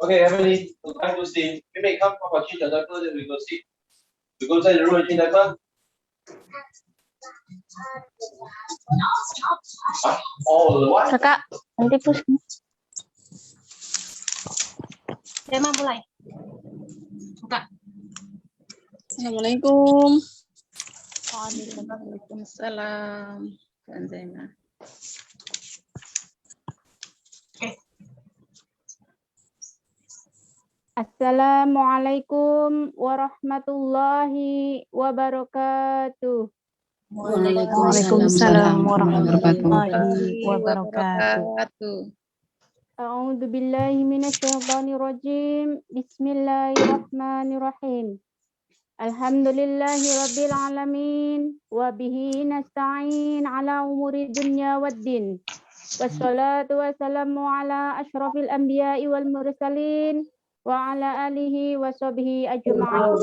Okay, Emily, time to see. 妹妹，看爸爸去讲的歌的 we go see. We go 在如果听的歌。Oh, what? Kakak, nanti push. Tema mulai. Kakak. Assalamualaikum. Waalaikumsalam. Kak Zainal. Assalamualaikum warahmatullahi wabarakatuh. Waalaikumsalam warahmatullahi wabarakatuh. A'udzu billahi minasyaitonir rajim. Bismillahirrahmanirrahim. Alhamdulillahi rabbil alamin wa bihi nasta'in ala umuri dunya waddin. Wassalatu wassalamu ala asyrafil anbiya'i wal mursalin wa ala alihi wa sahbihi ajma'in.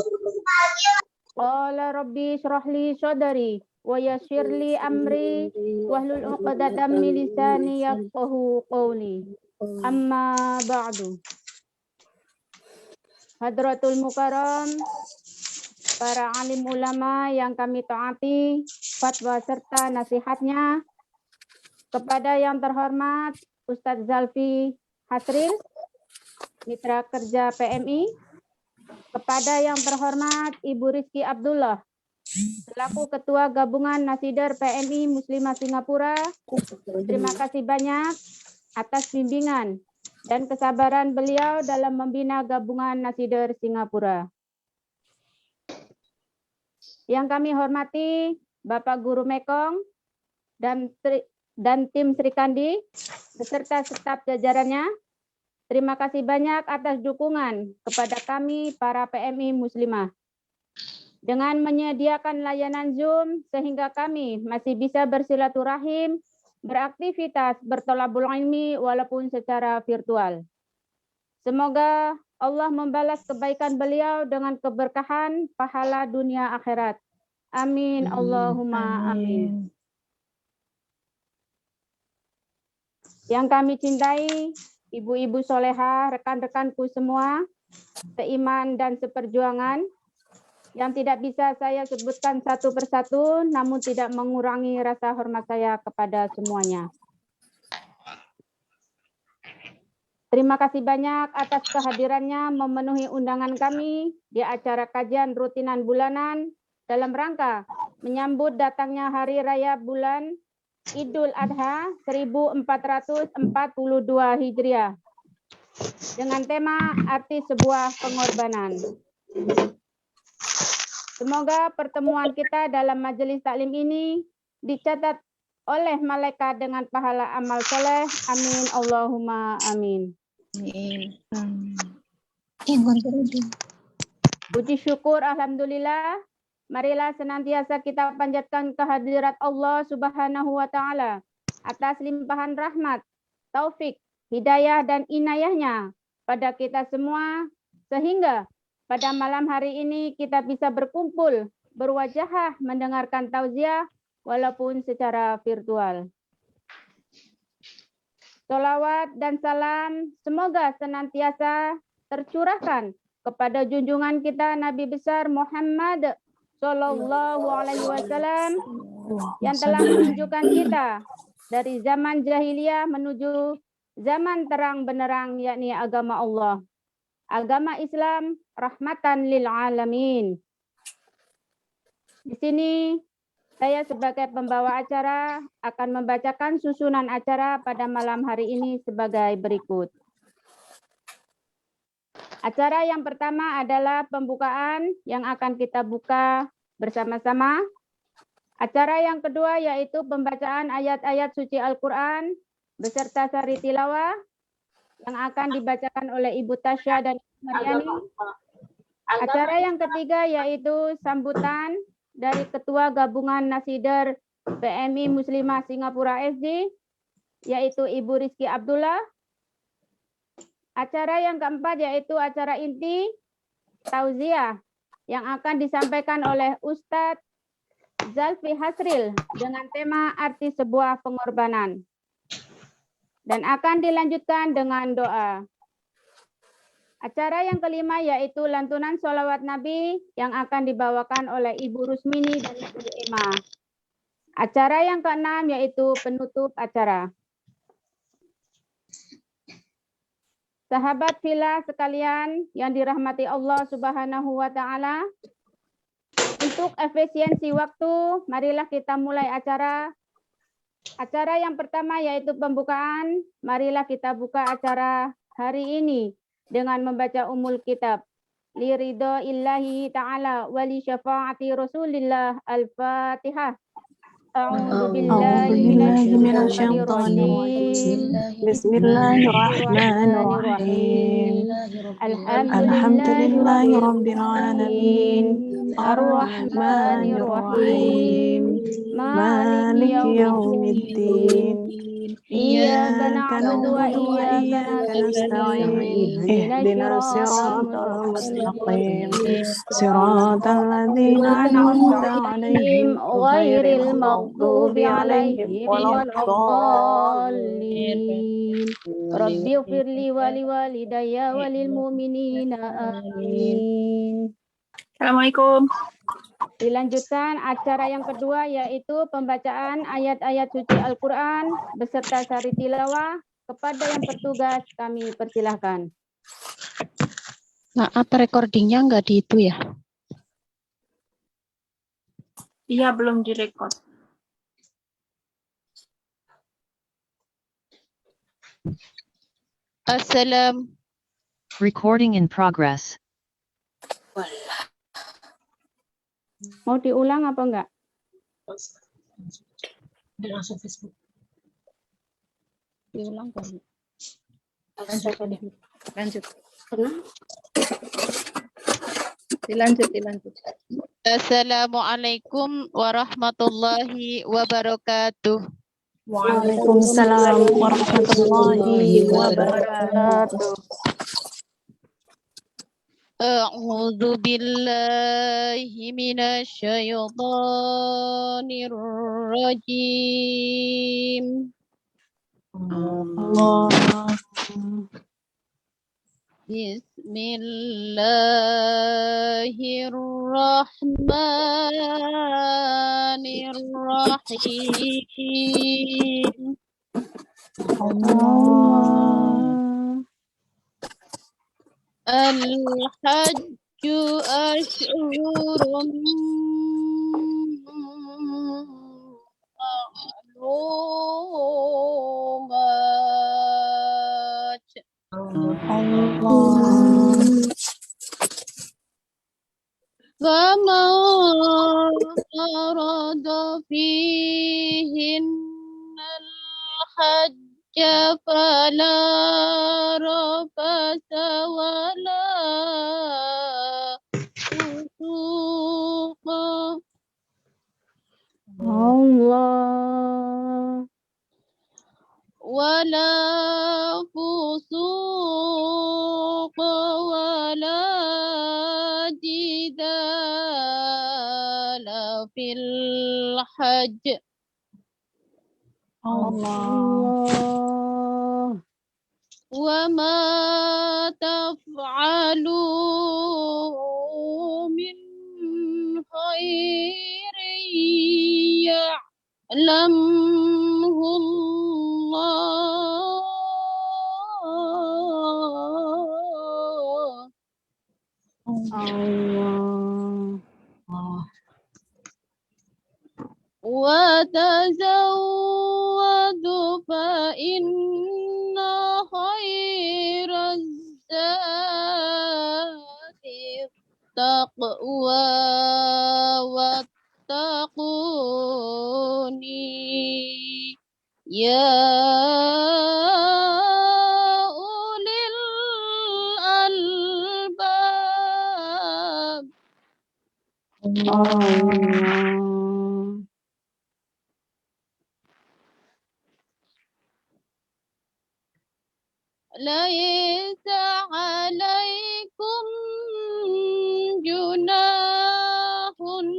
Qala rabbi shrah li sadri wa yassir li amri wahlul 'uqdatam min lisani yafqahu qawli. Amma ba'du. Hadratul Mukarram, para alim ulama yang kami taati fatwa serta nasihatnya, kepada yang terhormat Ustadz Zalfi Hasril, Mitra Kerja PMI, kepada yang terhormat Ibu Rizky Abdullah, selaku Ketua Gabungan Nasider PMI Muslimah Singapura, terima kasih banyak atas bimbingan dan kesabaran beliau dalam membina Gabungan Nasider Singapura. Yang kami hormati Bapak Guru Mekong dan tim Sri Kandi beserta staf jajarannya, terima kasih banyak atas dukungan kepada kami para PMI Muslimah. Dengan menyediakan layanan Zoom sehingga kami masih bisa bersilaturahim, beraktivitas, bertolabul ilmi walaupun secara virtual. Semoga Allah membalas kebaikan beliau dengan keberkahan pahala dunia akhirat. Amin. Allahumma amin. Yang kami cintai, ibu-ibu solehah, rekan-rekanku semua, seiman dan seperjuangan, yang tidak bisa saya sebutkan satu persatu, namun tidak mengurangi rasa hormat saya kepada semuanya. Terima kasih banyak atas kehadirannya memenuhi undangan kami di acara kajian rutinan bulanan dalam rangka menyambut datangnya Hari Raya Bulan Idul Adha 1442 Hijriah dengan tema arti sebuah pengorbanan. Semoga pertemuan kita dalam majelis taklim ini dicatat oleh malaikat dengan pahala amal soleh. Amin. Allahumma amin. Puji syukur alhamdulillah. Marilah senantiasa kita panjatkan kehadirat Allah Subhanahu wa taala atas limpahan rahmat, taufik, hidayah dan inayahnya pada kita semua, sehingga pada malam hari ini kita bisa berkumpul, berwajahah mendengarkan tauziah walaupun secara virtual. Sholawat dan salam semoga senantiasa tercurahkan kepada junjungan kita Nabi besar Muhammad Sallallahu Alaihi Wasallam yang telah menunjukkan kita dari zaman jahiliyah menuju zaman terang benerang, yakni agama Allah, agama Islam, rahmatan lil alamin. Di sini saya sebagai pembawa acara akan membacakan susunan acara pada malam hari ini sebagai berikut. Acara yang pertama adalah pembukaan yang akan kita buka bersama-sama. Acara yang kedua yaitu pembacaan ayat-ayat suci Al-Quran beserta sari tilawah yang akan dibacakan oleh Ibu Tasya dan Ibu Mariani. Acara yang ketiga yaitu sambutan dari Ketua Gabungan Nasider PMI Muslimah Singapura SD, yaitu Ibu Rizky Abdullah. Acara yang keempat yaitu acara inti tauziah yang akan disampaikan oleh Ustadz Zalfi Hasril dengan tema arti sebuah pengorbanan. Dan akan dilanjutkan dengan doa. Acara yang kelima yaitu lantunan sholawat Nabi yang akan dibawakan oleh Ibu Rusmini dan Ibu Emma. Acara yang keenam yaitu penutup acara. Sahabat Villa sekalian yang dirahmati Allah Subhanahu wa Ta'ala, untuk efisiensi waktu, marilah kita mulai acara. Acara yang pertama yaitu pembukaan. Marilah kita buka acara hari ini dengan membaca Ummul Kitab. Li ridho illahi ta'ala wa li syafaati Rasulillah. Al-Fatihah. A'udzu billahi minasyaitonir rajim. Bismillahirrahmanirrahim. Alhamdulillahi rabbil alamin. Ar-Rahmanir Rahim. Maliki yaumiddin. Iyyaka na'budu wa iyyaka nasta'in. Ihdinas siratal mustaqim. Siratal ladzina an'amta 'alaihim ghairil maghdubi 'alaihim waladdallin. Rabbi ighfirli wa liwalidayya wa lil mu'minina amin. Assalamualaikum. Dilanjutkan acara yang kedua yaitu pembacaan ayat-ayat suci Al-Quran beserta sari tilawah. Kepada yang bertugas kami persilahkan. Maaf, recordingnya nggak di itu ya? Iya, belum direkod. Assalam. Recording in progress. Mau diulang apa enggak? Udah langsung Facebook. Diulang kan? Lanjut. Dilanjut. Assalamualaikum warahmatullahi wabarakatuh. Waalaikumsalam warahmatullahi wabarakatuh. A'udzu billahi minasyaitonir rajim. Allah. Bismillahirrahmanirrahim. Allah. Al-hajju ashhurun ma'lumat. Allah. فَمَنْ فَرَضَ فِيهِنَّ الْحَجَّ فَلَا رَفَثَ وَلَا فُسُوقَ Allah. ولا فسوق ولا جدال في الحج. Allah. وما تفعلوا من خير يعلمه الله. Allah. وتزودوا فإن خير الزاد التقوى واتقوني يا أولي الألباب. Allah. ليس عليكم جناح أن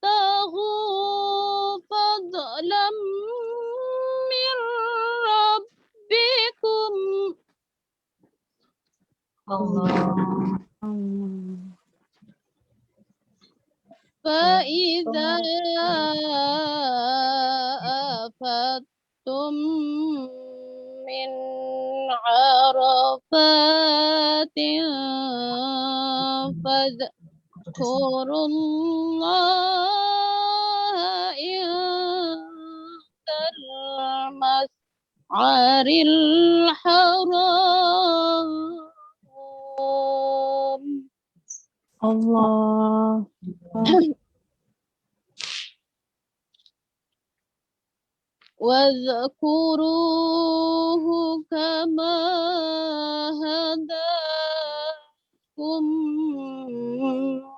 تبتغوا فضلا من ربكم Allah. فإذا أفضتم من عرفات فاذكروا الله عند المشعر الحرام. Allah. واذكروه كما هداكم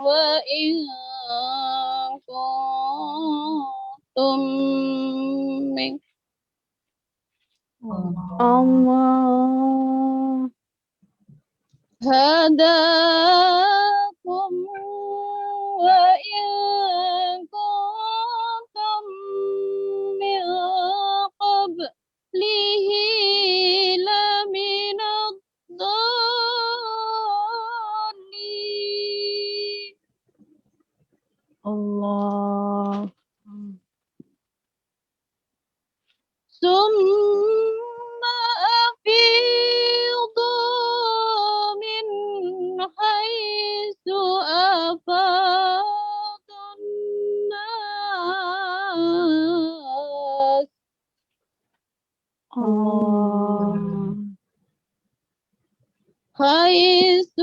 وإن كنتم من Allah. هداكم وإن كنتم من قبله لمن الضالين. Allah. ثم أفيضوا من حيث أفاض الناس. Allah. حيث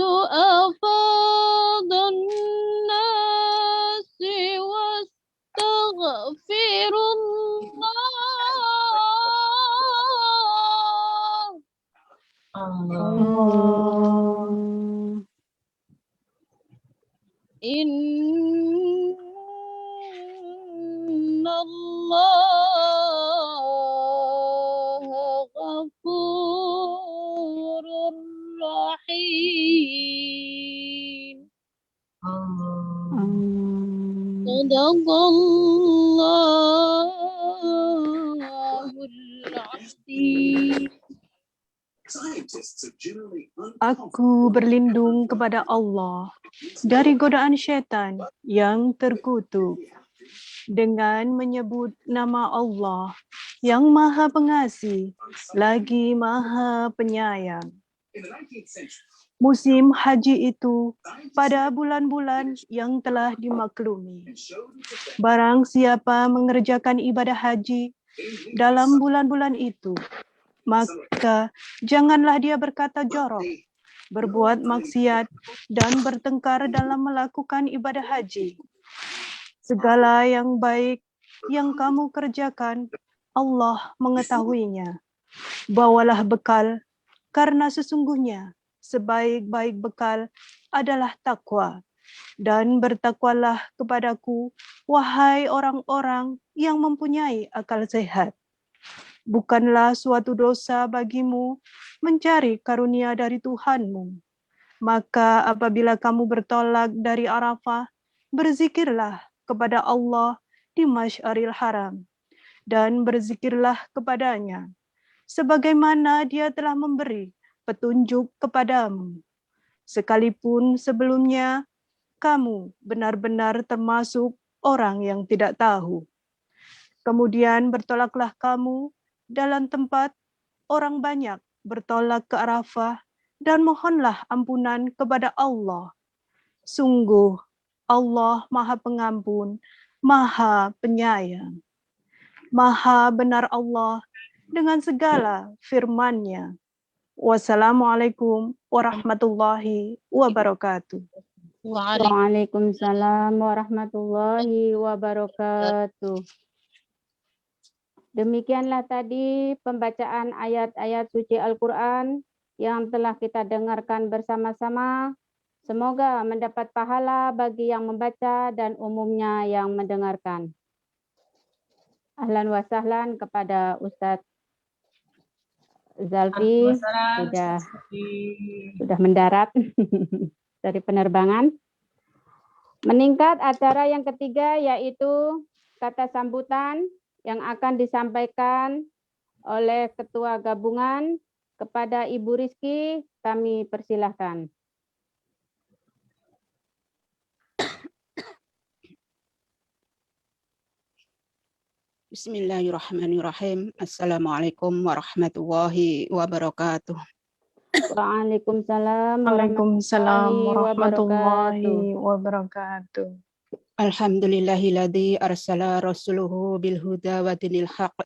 أفاض الناس واستغفروا الله. Allah. إن الله غفور رحيم. صدق الله العظيم. Aku berlindung kepada Allah dari godaan syaitan yang terkutuk dengan menyebut nama Allah yang Maha Pengasih lagi Maha Penyayang. Musim haji itu pada bulan-bulan yang telah dimaklumi. Barang siapa mengerjakan ibadah haji dalam bulan-bulan itu, maka janganlah dia berkata jorok, berbuat maksiat, dan bertengkar dalam melakukan ibadah haji. Segala yang baik yang kamu kerjakan, Allah mengetahuinya. Bawalah bekal, karena sesungguhnya sebaik-baik bekal adalah takwa. Dan bertakwalah kepadaku, wahai orang-orang yang mempunyai akal sehat. Bukanlah suatu dosa bagimu mencari karunia dari Tuhanmu. Maka apabila kamu bertolak dari Arafah, berzikirlah kepada Allah di Masy'aril Haram. Dan berzikirlah kepadanya, sebagaimana dia telah memberi petunjuk kepadamu. Sekalipun sebelumnya, kamu benar-benar termasuk orang yang tidak tahu. Kemudian bertolaklah kamu dalam tempat orang banyak bertolak ke Arafah dan mohonlah ampunan kepada Allah. Sungguh Allah Maha Pengampun, Maha Penyayang. Maha benar Allah dengan segala firman-Nya. Wassalamualaikum warahmatullahi wabarakatuh. Waalaikumsalam warahmatullahi wabarakatuh. Demikianlah tadi pembacaan ayat-ayat suci Al-Quran yang telah kita dengarkan bersama-sama. Semoga mendapat pahala bagi yang membaca dan umumnya yang mendengarkan. Ahlan wa sahlan kepada Ustadz Zalfi, sudah mendarat dari penerbangan. Meningkat acara yang ketiga yaitu kata sambutan yang akan disampaikan oleh Ketua Gabungan Kepada Ibu Rizky, kami persilahkan. Bismillahirrahmanirrahim. Assalamualaikum warahmatullahi wabarakatuh. Waalaikumsalam Waalaikumsalam warahmatullahi wabarakatuh. warahmatullahi wabarakatuh. Alhamdulillahilladzi arsala rasuluhu bil huda wa dinil haq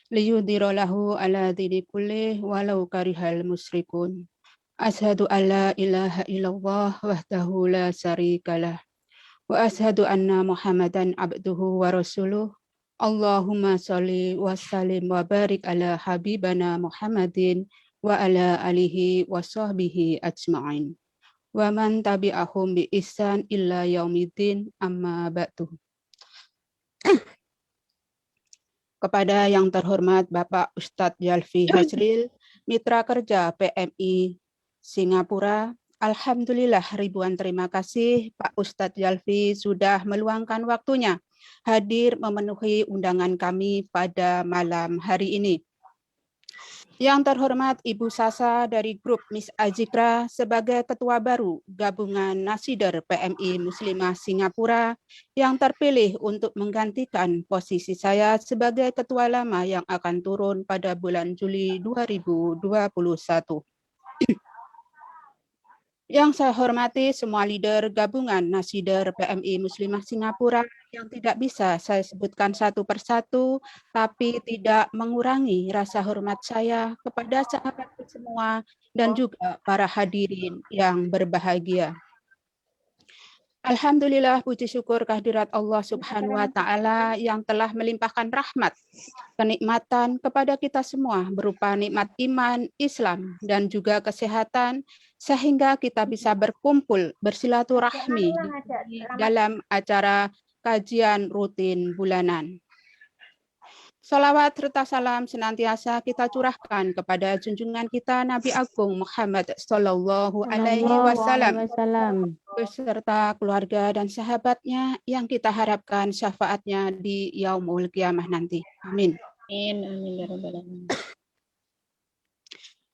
liyudhira lahu ala dini kullih walau karihal musyrikun. Ashhadu an la ilaha illallah wahdahu la syarikalah wa ashhadu anna Muhammadan abduhu wa rasuluh. Allahumma sholli wa sallim wa barik ala habibana Muhammadin wa ala alihi wa sahbihi ajma'in. Wa man tabi'ahum bi ihsan illa yaumiddin amma ba'du. Kepada yang terhormat Bapak Ustadz Yalfi Hasril, Mitra Kerja PMI Singapura, alhamdulillah ribuan terima kasih Pak Ustadz Yalfi sudah meluangkan waktunya hadir memenuhi undangan kami pada malam hari ini. Yang terhormat Ibu Sasa dari grup Miss Ajikra sebagai Ketua baru Gabungan Nasider PMI Muslimah Singapura yang terpilih untuk menggantikan posisi saya sebagai Ketua lama yang akan turun pada bulan Juli 2021. Yang saya hormati semua leader Gabungan Nasider PMI Muslimah Singapura yang tidak bisa saya sebutkan satu persatu, tapi tidak mengurangi rasa hormat saya kepada sahabatku semua dan juga para hadirin yang berbahagia. Alhamdulillah, puji syukur kehadirat Allah Subhanahu wa Ta'ala yang telah melimpahkan rahmat, kenikmatan kepada kita semua berupa nikmat iman, Islam, dan juga kesehatan, sehingga kita bisa berkumpul, bersilaturahmi dalam acara kajian rutin bulanan. Salawat serta salam senantiasa kita curahkan kepada junjungan kita Nabi Agung Muhammad Sallallahu Alaihi Wasallam beserta keluarga dan sahabatnya yang kita harapkan syafaatnya di yaumul qiyamah nanti. Amin. Amin ya rabbal alamin.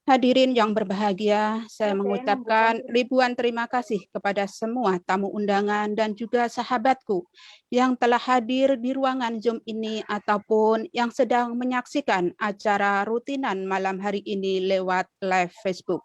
Hadirin yang berbahagia, saya mengucapkan ribuan terima kasih kepada semua tamu undangan dan juga sahabatku yang telah hadir di ruangan Zoom ini ataupun yang sedang menyaksikan acara rutinan malam hari ini lewat live Facebook.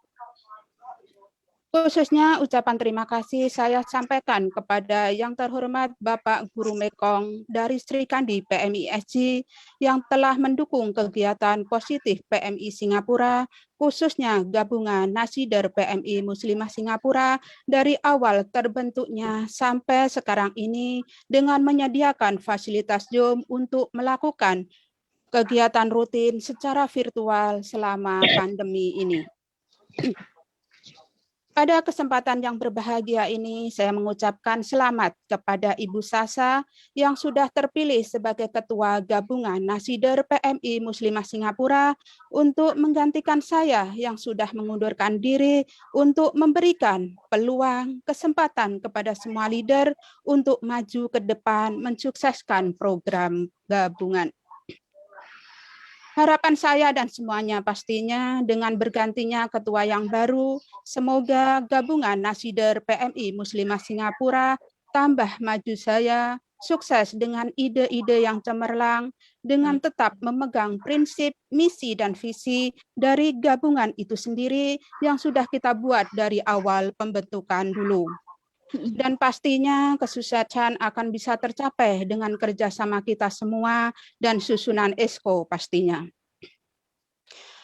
Khususnya ucapan terima kasih saya sampaikan kepada yang terhormat Bapak Guru Mekong dari Sri Kandi PMI SG yang telah mendukung kegiatan positif PMI Singapura, khususnya Gabungan Nasider PMI Muslimah Singapura dari awal terbentuknya sampai sekarang ini dengan menyediakan fasilitas Zoom untuk melakukan kegiatan rutin secara virtual selama pandemi ini. Pada kesempatan yang berbahagia ini, saya mengucapkan selamat kepada Ibu Sasa yang sudah terpilih sebagai Ketua Gabungan Nasider PMI Muslimah Singapura untuk menggantikan saya yang sudah mengundurkan diri untuk memberikan peluang, kesempatan kepada semua leader untuk maju ke depan mensukseskan program gabungan. Harapan saya dan semuanya pastinya dengan bergantinya ketua yang baru, semoga Gabungan Nasider PMI Muslimah Singapura tambah maju saya, sukses dengan ide-ide yang cemerlang, dengan tetap memegang prinsip, misi, dan visi dari gabungan itu sendiri yang sudah kita buat dari awal pembentukan dulu. Dan pastinya kesuksesan akan bisa tercapai dengan kerjasama kita semua dan susunan ESCO pastinya.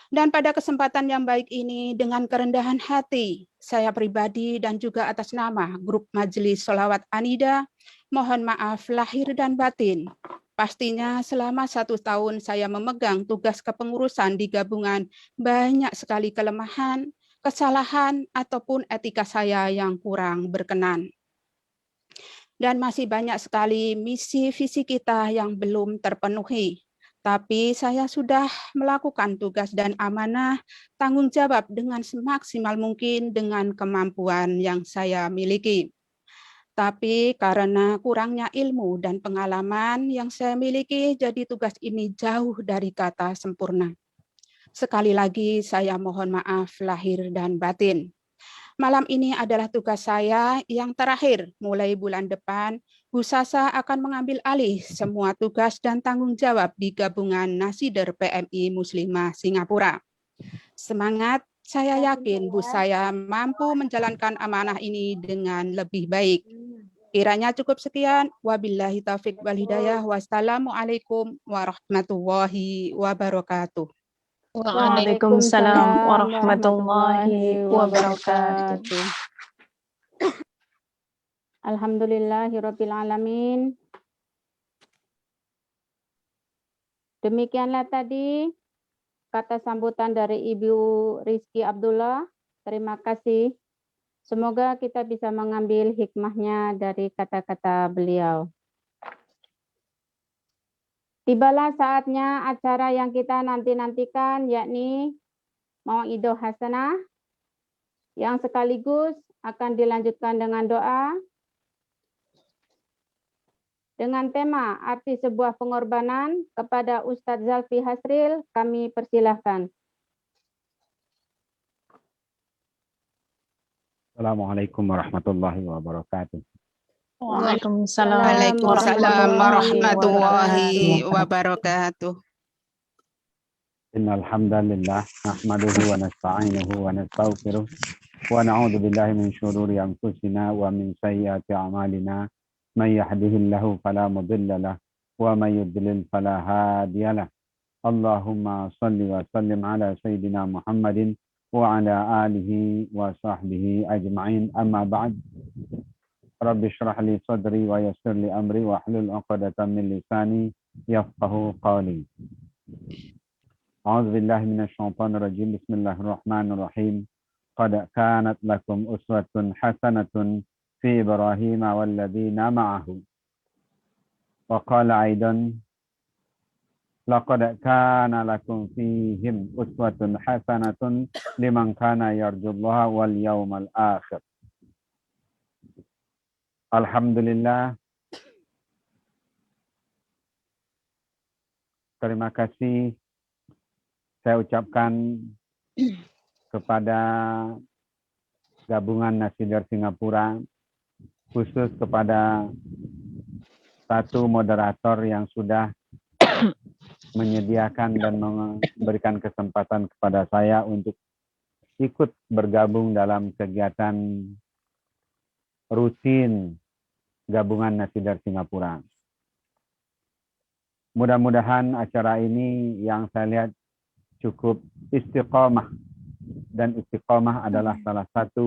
Dan pada kesempatan yang baik ini dengan kerendahan hati, saya pribadi dan juga atas nama grup Majelis Sholawat Anida, mohon maaf lahir dan batin. Pastinya selama 1 tahun saya memegang tugas kepengurusan di gabungan, banyak sekali kelemahan, kesalahan, ataupun etika saya yang kurang berkenan. Dan masih banyak sekali misi visi kita yang belum terpenuhi. Tapi saya sudah melakukan tugas dan amanah tanggung jawab dengan semaksimal mungkin dengan kemampuan yang saya miliki. Tapi karena kurangnya ilmu dan pengalaman yang saya miliki, jadi tugas ini jauh dari kata sempurna. Sekali lagi saya mohon maaf lahir dan batin. Malam ini adalah tugas saya yang terakhir. Mulai bulan depan, Bu Sasa akan mengambil alih semua tugas dan tanggung jawab di gabungan Nasider PMI Muslimah Singapura. Semangat, saya yakin Bu saya mampu menjalankan amanah ini dengan lebih baik. Kiranya cukup sekian. Wabillahi taufiq wal hidayah. Wassalamualaikum warahmatullahi wabarakatuh. Waalaikumsalam warahmatullahi wabarakatuh. Alhamdulillahirabbil alamin. Demikianlah tadi kata sambutan dari Ibu Rizky Abdullah. Terima kasih. Semoga kita bisa mengambil hikmahnya dari kata-kata beliau. Tibalah saatnya acara yang kita nanti-nantikan, yakni Mau'idoh Hasanah, yang sekaligus akan dilanjutkan dengan doa dengan tema arti sebuah pengorbanan. Kepada Ustadz Zalfi Hasril, kami persilahkan. Assalamualaikum warahmatullahi wabarakatuh. Waalaikumsalam Waalaikumsalam warahmatullahi wabarakatuh. wabarakatuh. Innal hamdalillah nahmaduhu wa nasta'inuhu wa nastaghfiruh wa na'udzu billahi min shururi anfusina wa min sayyiati a'malina. May yahdihillahu fala mudilla lahu wa may yudlil fala hadiya lahu. Allahumma shalli wa sallim ala sayyidina Muhammadin wa ala alihi wa sahbihi ajma'in. Amma ba'd. Rabbi shrah li sadri wa yassir li amri wa hlul 'uqdatam min lisani yafqahu qawli. A'udzu billahi minasy syaithanir rajim. Bismillahirrahmanirrahim. Qad kanat lakum uswatun hasanatun fi Ibrahim walladzina ma'ahu. Wa qala aidan laqad kana lakum fihim uswatun hasanatun liman kana yarjullaha wal yawmal akhir. Alhamdulillah, terima kasih saya ucapkan kepada gabungan Nasider Singapura, khusus kepada satu moderator yang sudah menyediakan dan memberikan kesempatan kepada saya untuk ikut bergabung dalam kegiatan rutin gabungan Nasider Singapura. Mudah-mudahan acara ini yang saya lihat cukup istiqomah, dan istiqomah adalah salah satu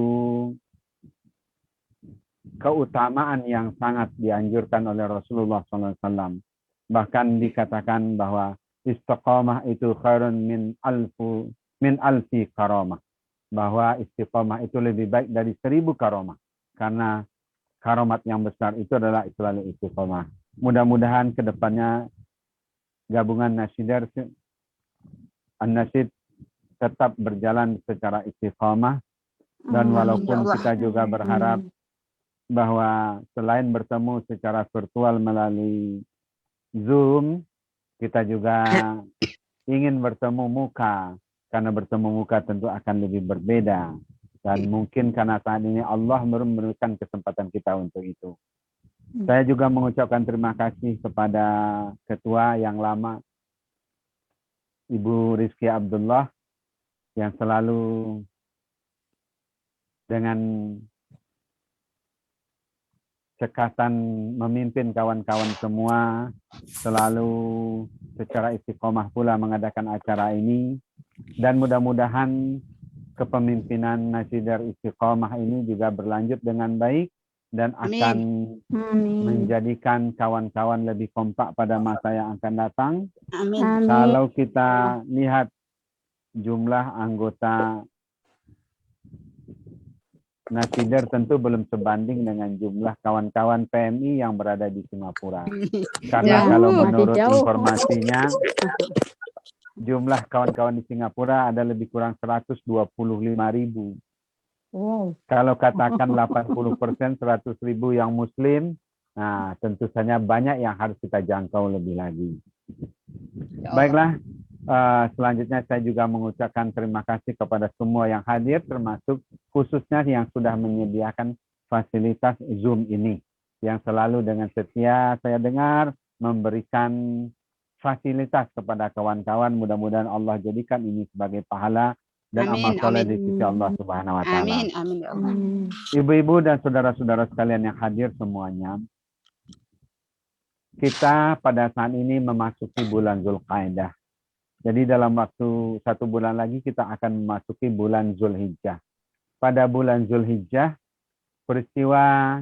keutamaan yang sangat dianjurkan oleh Rasulullah SAW. Bahkan dikatakan bahwa istiqomah itu khairun min alfi karamah, bahwa istiqomah itu lebih baik dari 1000 karamah, karena karomat yang besar itu adalah selalu istiqomah. Mudah-mudahan ke depannya gabungan Nasider An-Nasid tetap berjalan secara istiqomah, dan walaupun kita juga berharap bahwa selain bertemu secara virtual melalui Zoom, kita juga ingin bertemu muka, karena bertemu muka tentu akan lebih berbeda. Dan mungkin karena saat ini Allah memberikan kesempatan kita untuk itu. Saya juga mengucapkan terima kasih kepada Ketua yang lama, Ibu Rizky Abdullah, yang selalu dengan cekatan memimpin kawan-kawan semua, selalu secara istiqomah pula mengadakan acara ini. Dan mudah-mudahan kepemimpinan Nasider Istiqomah ini juga berlanjut dengan baik dan akan menjadikan kawan-kawan lebih kompak pada masa yang akan datang. Amin. Kalau kita lihat jumlah anggota Nasider tentu belum sebanding dengan jumlah kawan-kawan PMI yang berada di Singapura. Karena kalau menurut informasinya, jumlah kawan-kawan di Singapura ada lebih kurang 125.000. Wow. Kalau katakan 80%, 100.000 yang Muslim, nah tentu saja banyak yang harus kita jangkau lebih lagi. Baiklah, Selanjutnya saya juga mengucapkan terima kasih kepada semua yang hadir, termasuk khususnya yang sudah menyediakan fasilitas Zoom ini, yang selalu dengan setia saya dengar memberikan fasilitas kepada kawan-kawan. Mudah-mudahan Allah jadikan ini sebagai pahala dan amal Amin, soleh amin. di sisi Allah Subhanahu wa taala. Amin, amin ya Allah. Ibu-ibu dan saudara-saudara sekalian yang hadir semuanya, kita pada saat ini memasuki bulan Zulqa'dah. Jadi dalam waktu 1 bulan lagi kita akan memasuki bulan Zulhijjah. Pada bulan Zulhijjah, peristiwa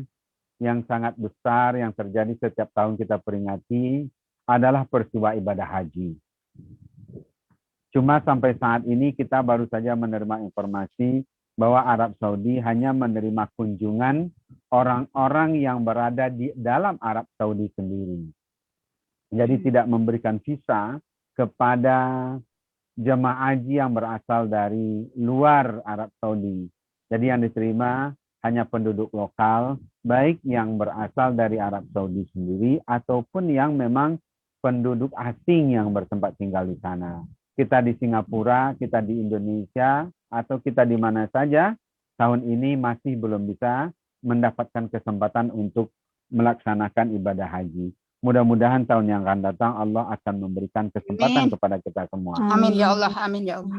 yang sangat besar yang terjadi setiap tahun kita peringati adalah peristiwa ibadah haji. Cuma sampai saat ini kita baru saja menerima informasi bahwa Arab Saudi hanya menerima kunjungan orang-orang yang berada di dalam Arab Saudi sendiri. Jadi tidak memberikan visa kepada jemaah haji yang berasal dari luar Arab Saudi. Jadi yang diterima hanya penduduk lokal, baik yang berasal dari Arab Saudi sendiri ataupun yang memang penduduk asing yang bertempat tinggal di sana. Kita di Singapura, kita di Indonesia, atau kita di mana saja, tahun ini masih belum bisa mendapatkan kesempatan untuk melaksanakan ibadah haji. Mudah-mudahan tahun yang akan datang Allah akan memberikan kesempatan Amin. kepada kita semua. Amin ya Allah, amin ya Allah.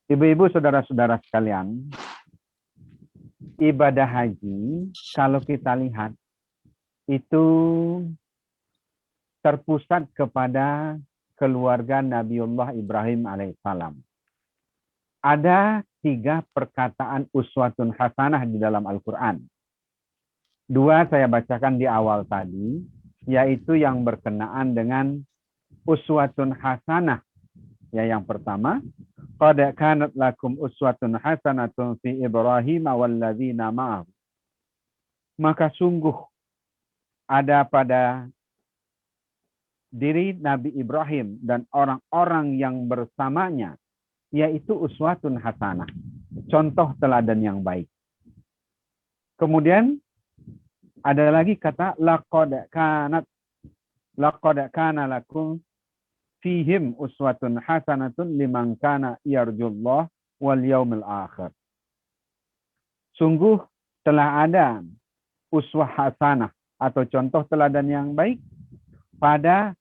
Ibu-ibu, saudara-saudara sekalian, ibadah haji kalau kita lihat itu terpusat kepada keluarga Nabiullah Ibrahim alaihissalam. Ada 3 perkataan uswatun hasanah di dalam Al-Quran. 2 saya bacakan di awal tadi, yaitu yang berkenaan dengan uswatun hasanah. Ya, yang pertama, qad kanat lakum uswatun hasanatun fi Ibrahim walladzina ma'ahu. Maka sungguh ada pada diri Nabi Ibrahim dan orang-orang yang bersamanya, yaitu uswatun hasanah, contoh teladan yang baik. Kemudian ada lagi kata laqad kana lakum fihim uswatun hasanatun liman kana yarjullah wal yaumil akhir. Sungguh telah ada uswah hasanah atau contoh teladan yang baik pada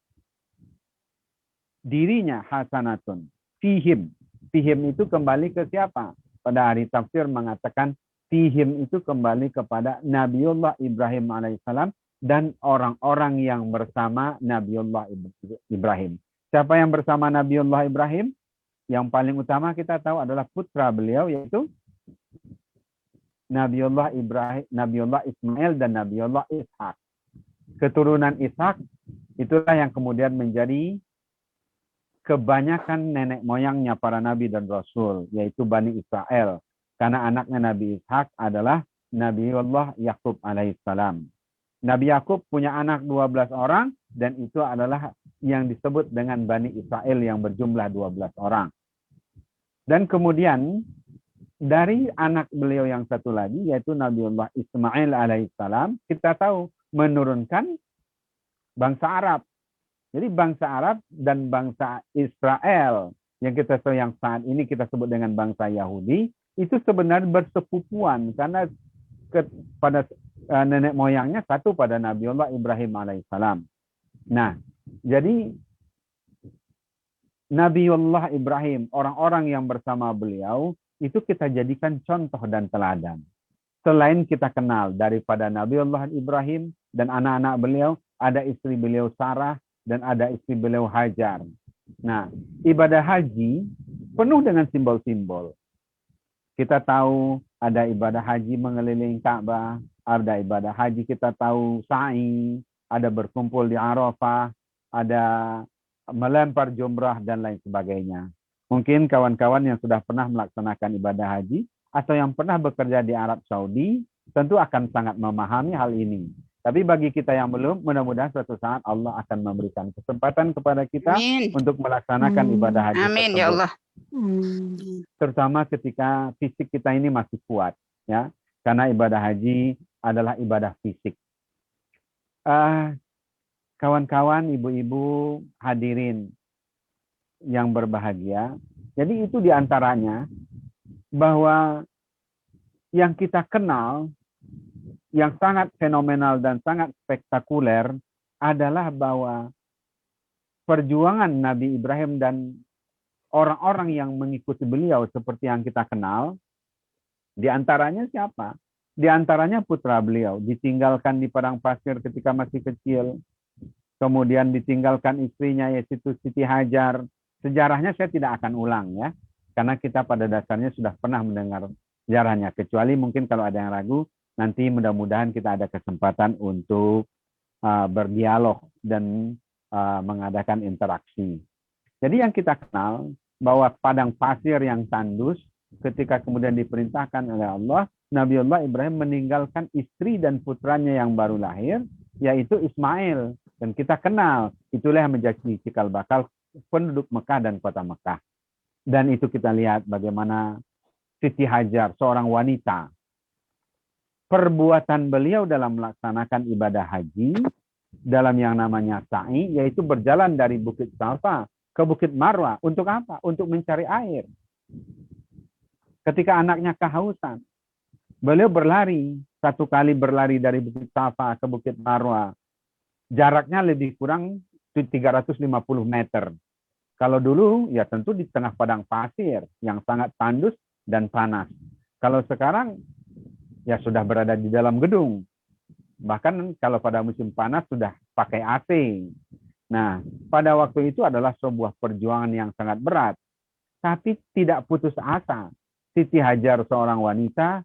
dirinya hasanatun. Fihim itu kembali ke siapa? Pada ahli tafsir mengatakan fihim itu kembali kepada Nabiullah Ibrahim alaihissalam dan orang-orang yang bersama Nabiullah Ibrahim. Siapa yang bersama Nabiullah Ibrahim? Yang paling utama kita tahu adalah putra beliau, yaitu Nabiullah Ibrahim, Nabiullah Ismail dan Nabiullah Ishak. Keturunan Ishak itulah yang kemudian menjadi kebanyakan nenek moyangnya para nabi dan rasul, yaitu Bani Israel. Karena anaknya Nabi Ishak adalah Nabiullah Yakub alaihissalam. Nabi Yakub punya anak 12 orang, dan itu adalah yang disebut dengan Bani Israel yang berjumlah 12 orang. Dan kemudian dari anak beliau yang satu lagi, yaitu Nabiullah Ismail alaihissalam, kita tahu menurunkan bangsa Arab. Jadi bangsa Arab dan bangsa Israel yang kita tahu yang saat ini kita sebut dengan bangsa Yahudi, itu sebenarnya bersepupuan karena pada nenek moyangnya satu pada Nabiullah Ibrahim alaihissalam. Nah, jadi Nabiullah Ibrahim, orang-orang yang bersama beliau, itu kita jadikan contoh dan teladan. Selain kita kenal daripada Nabiullah Ibrahim dan anak-anak beliau, ada istri beliau Sarah dan ada istri beliau Hajar. Nah, ibadah haji penuh dengan simbol-simbol. Kita tahu ada ibadah haji mengelilingi Ka'bah, ada ibadah haji kita tahu sa'i, ada berkumpul di Arafah, ada melempar jumrah dan lain sebagainya. Mungkin kawan-kawan yang sudah pernah melaksanakan ibadah haji atau yang pernah bekerja di Arab Saudi tentu akan sangat memahami hal ini. Tapi bagi kita yang belum, mudah-mudahan suatu saat Allah akan memberikan kesempatan kepada kita Amin. untuk melaksanakan ibadah haji Amin tersebut. ya Allah. Terutama ketika fisik kita ini masih kuat, ya, karena ibadah haji adalah ibadah fisik. Kawan-kawan, ibu-ibu, hadirin, yang berbahagia. Jadi itu diantaranya bahwa yang kita kenal, yang sangat fenomenal dan sangat spektakuler adalah bahwa perjuangan Nabi Ibrahim dan orang-orang yang mengikuti beliau seperti yang kita kenal, diantaranya siapa? Diantaranya putra beliau, ditinggalkan di padang pasir ketika masih kecil, kemudian ditinggalkan istrinya yaitu Siti Hajar. Sejarahnya saya tidak akan ulang ya, karena kita pada dasarnya sudah pernah mendengar sejarahnya, kecuali mungkin kalau ada yang ragu, nanti mudah-mudahan kita ada kesempatan untuk berdialog dan mengadakan interaksi. Jadi yang kita kenal bahwa padang pasir yang tandus, ketika kemudian diperintahkan oleh Allah, Nabiullah Ibrahim meninggalkan istri dan putranya yang baru lahir, yaitu Ismail. Dan kita kenal, itulah yang menjadi cikal bakal penduduk Mekah dan kota Mekah. Dan itu kita lihat bagaimana Siti Hajar, seorang wanita, perbuatan beliau dalam melaksanakan ibadah haji, dalam yang namanya sa'i, yaitu berjalan dari Bukit Safa ke Bukit Marwah. Untuk apa? Untuk mencari air. Ketika anaknya kehausan, beliau berlari, satu kali berlari dari Bukit Safa ke Bukit Marwah. Jaraknya lebih kurang 350 meter. Kalau dulu, ya tentu di tengah padang pasir yang sangat tandus dan panas. Kalau sekarang, ya sudah berada di dalam gedung. Bahkan kalau pada musim panas sudah pakai AC. Nah, pada waktu itu adalah sebuah perjuangan yang sangat berat. Tapi tidak putus asa. Siti Hajar, seorang wanita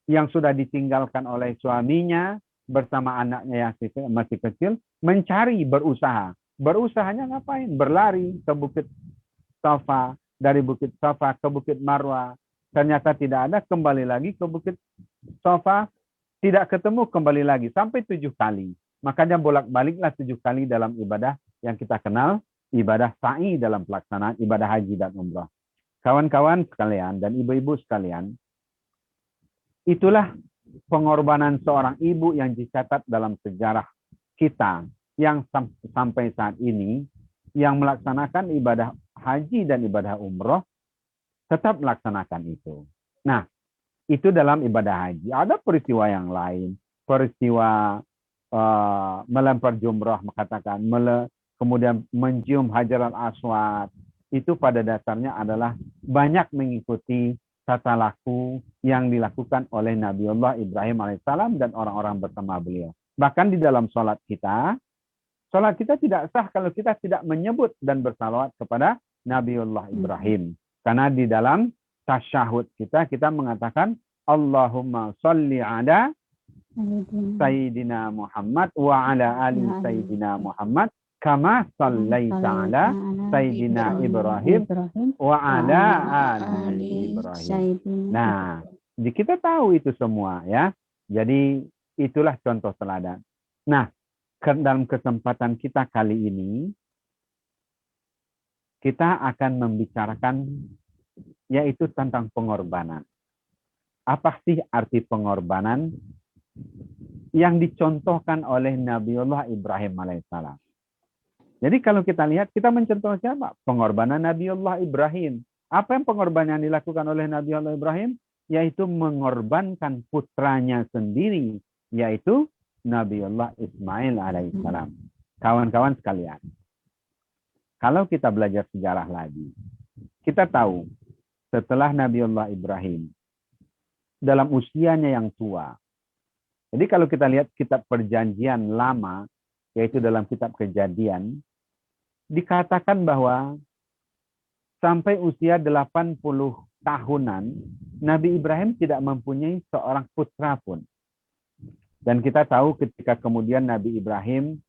yang sudah ditinggalkan oleh suaminya bersama anaknya yang masih kecil, mencari, berusaha. Berusahanya ngapain? Berlari ke Bukit Safa, dari Bukit Safa ke Bukit Marwah. Ternyata tidak ada, kembali lagi ke Bukit Safa, tidak ketemu, kembali lagi, sampai 7 kali. Makanya bolak-baliklah 7 kali dalam ibadah yang kita kenal, ibadah sa'i dalam pelaksanaan ibadah haji dan umrah. Kawan-kawan sekalian dan ibu-ibu sekalian, itulah pengorbanan seorang ibu yang dicatat dalam sejarah kita, yang sampai saat ini, yang melaksanakan ibadah haji dan ibadah umroh, tetap melaksanakan itu. Nah, itu dalam ibadah haji. Ada peristiwa yang lain, peristiwa melempar jumrah, mengatakan, kemudian mencium Hajar al-Aswad, itu pada dasarnya adalah banyak mengikuti tata laku yang dilakukan oleh Nabiullah Ibrahim alaihissalam dan orang-orang bersama beliau. Bahkan di dalam sholat kita tidak sah kalau kita tidak menyebut dan bersalawat kepada Nabiullah Ibrahim. Karena di dalam tasyahud kita mengatakan Allahumma sholli ala Sayyidina Muhammad wa ala ali Sayyidina Muhammad kama shallaita ala Sayyidina Ibrahim wa ala ali Ibrahim. Nah, kita tahu itu semua ya. Jadi itulah contoh teladan. Nah, dalam kesempatan kita kali ini, kita akan membicarakan yaitu tentang pengorbanan. Apa sih arti pengorbanan yang dicontohkan oleh Nabiullah Ibrahim alaihissalam? Jadi kalau kita lihat, kita mencontoh siapa? Pengorbanan Nabiullah Ibrahim. Apa yang pengorbanan yang dilakukan oleh Nabiullah Ibrahim? Yaitu mengorbankan putranya sendiri, yaitu Nabiullah Ismail alaihissalam. Kawan-kawan sekalian, kalau kita belajar sejarah lagi, kita tahu setelah Nabiullah Ibrahim dalam usianya yang tua. Jadi kalau kita lihat kitab perjanjian lama, yaitu dalam kitab Kejadian, dikatakan bahwa sampai usia 80 tahunan, Nabi Ibrahim tidak mempunyai seorang putra pun. Dan kita tahu ketika kemudian Nabi Ibrahim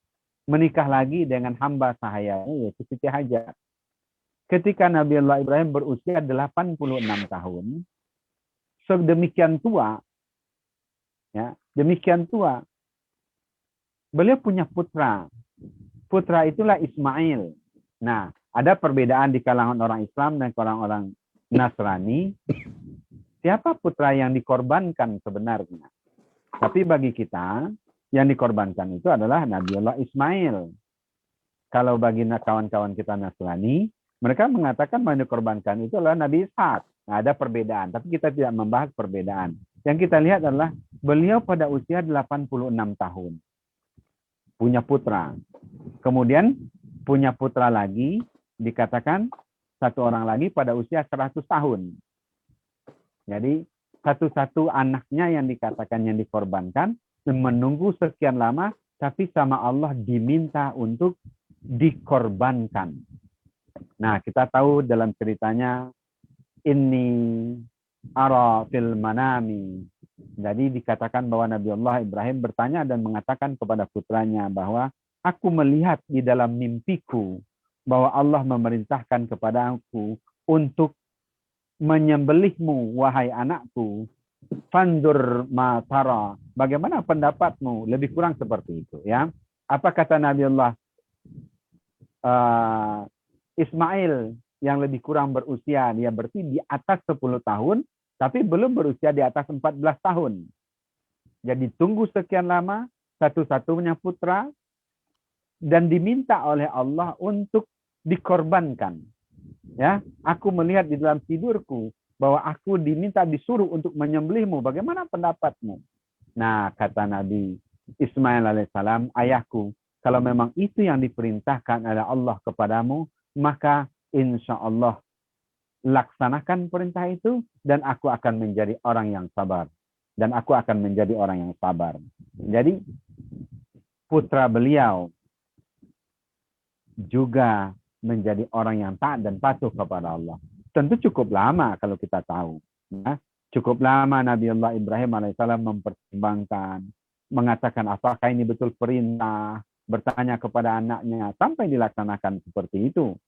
menikah lagi dengan hamba sahayanya, yaitu Siti Hajar. Ketika Nabiullah Ibrahim berusia 86 tahun, sedemikian tua, ya, demikian tua, beliau punya putra. Putra itulah Ismail. Nah, ada perbedaan di kalangan orang Islam dan orang-orang Nasrani. Siapa putra yang dikorbankan sebenarnya? Tapi bagi kita, yang dikorbankan itu adalah Nabiullah Ismail. Kalau bagi kawan-kawan kita Nasrani, Mereka mengatakan bahwa yang dikorbankan itu adalah Nabi Ishak. Nah, ada perbedaan, tapi kita tidak membahas perbedaan. Yang kita lihat adalah beliau pada usia 86 tahun. Punya putra. Kemudian punya putra lagi, dikatakan satu orang lagi pada usia 100 tahun. Jadi satu-satu anaknya yang dikatakan yang dikorbankan, menunggu sekian lama, tapi sama Allah diminta untuk dikorbankan. Nah, kita tahu dalam ceritanya, inni ara fil manami. Jadi dikatakan bahwa Nabi Allah Ibrahim bertanya dan mengatakan kepada putranya bahwa aku melihat di dalam mimpiku bahwa Allah memerintahkan kepada aku untuk menyembelihmu, wahai anakku. Fandur ma tara. Bagaimana pendapatmu? Lebih kurang seperti itu, ya. Apa kata Nabi Allah Ismail yang lebih kurang berusia, dia berarti di atas 10 tahun, tapi belum berusia di atas 14 tahun. Jadi tunggu sekian lama, satu-satunya putra, dan diminta oleh Allah untuk dikorbankan. Ya, aku melihat di dalam tidurku bahwa aku diminta disuruh untuk menyembelihmu. Bagaimana pendapatmu? Nah, kata Nabi Ismail alaihissalam, ayahku, kalau memang itu yang diperintahkan oleh Allah kepadamu, maka insya Allah laksanakan perintah itu dan aku akan menjadi orang yang sabar. Dan aku akan menjadi orang yang sabar. Jadi putra beliau juga menjadi orang yang taat dan patuh kepada Allah. Tentu cukup lama kalau kita tahu. Ya. Cukup lama Nabi Allah Ibrahim alaihissalam mempertimbangkan, mengatakan apakah ini betul perintah, bertanya kepada anaknya, sampai dilaksanakan seperti itu.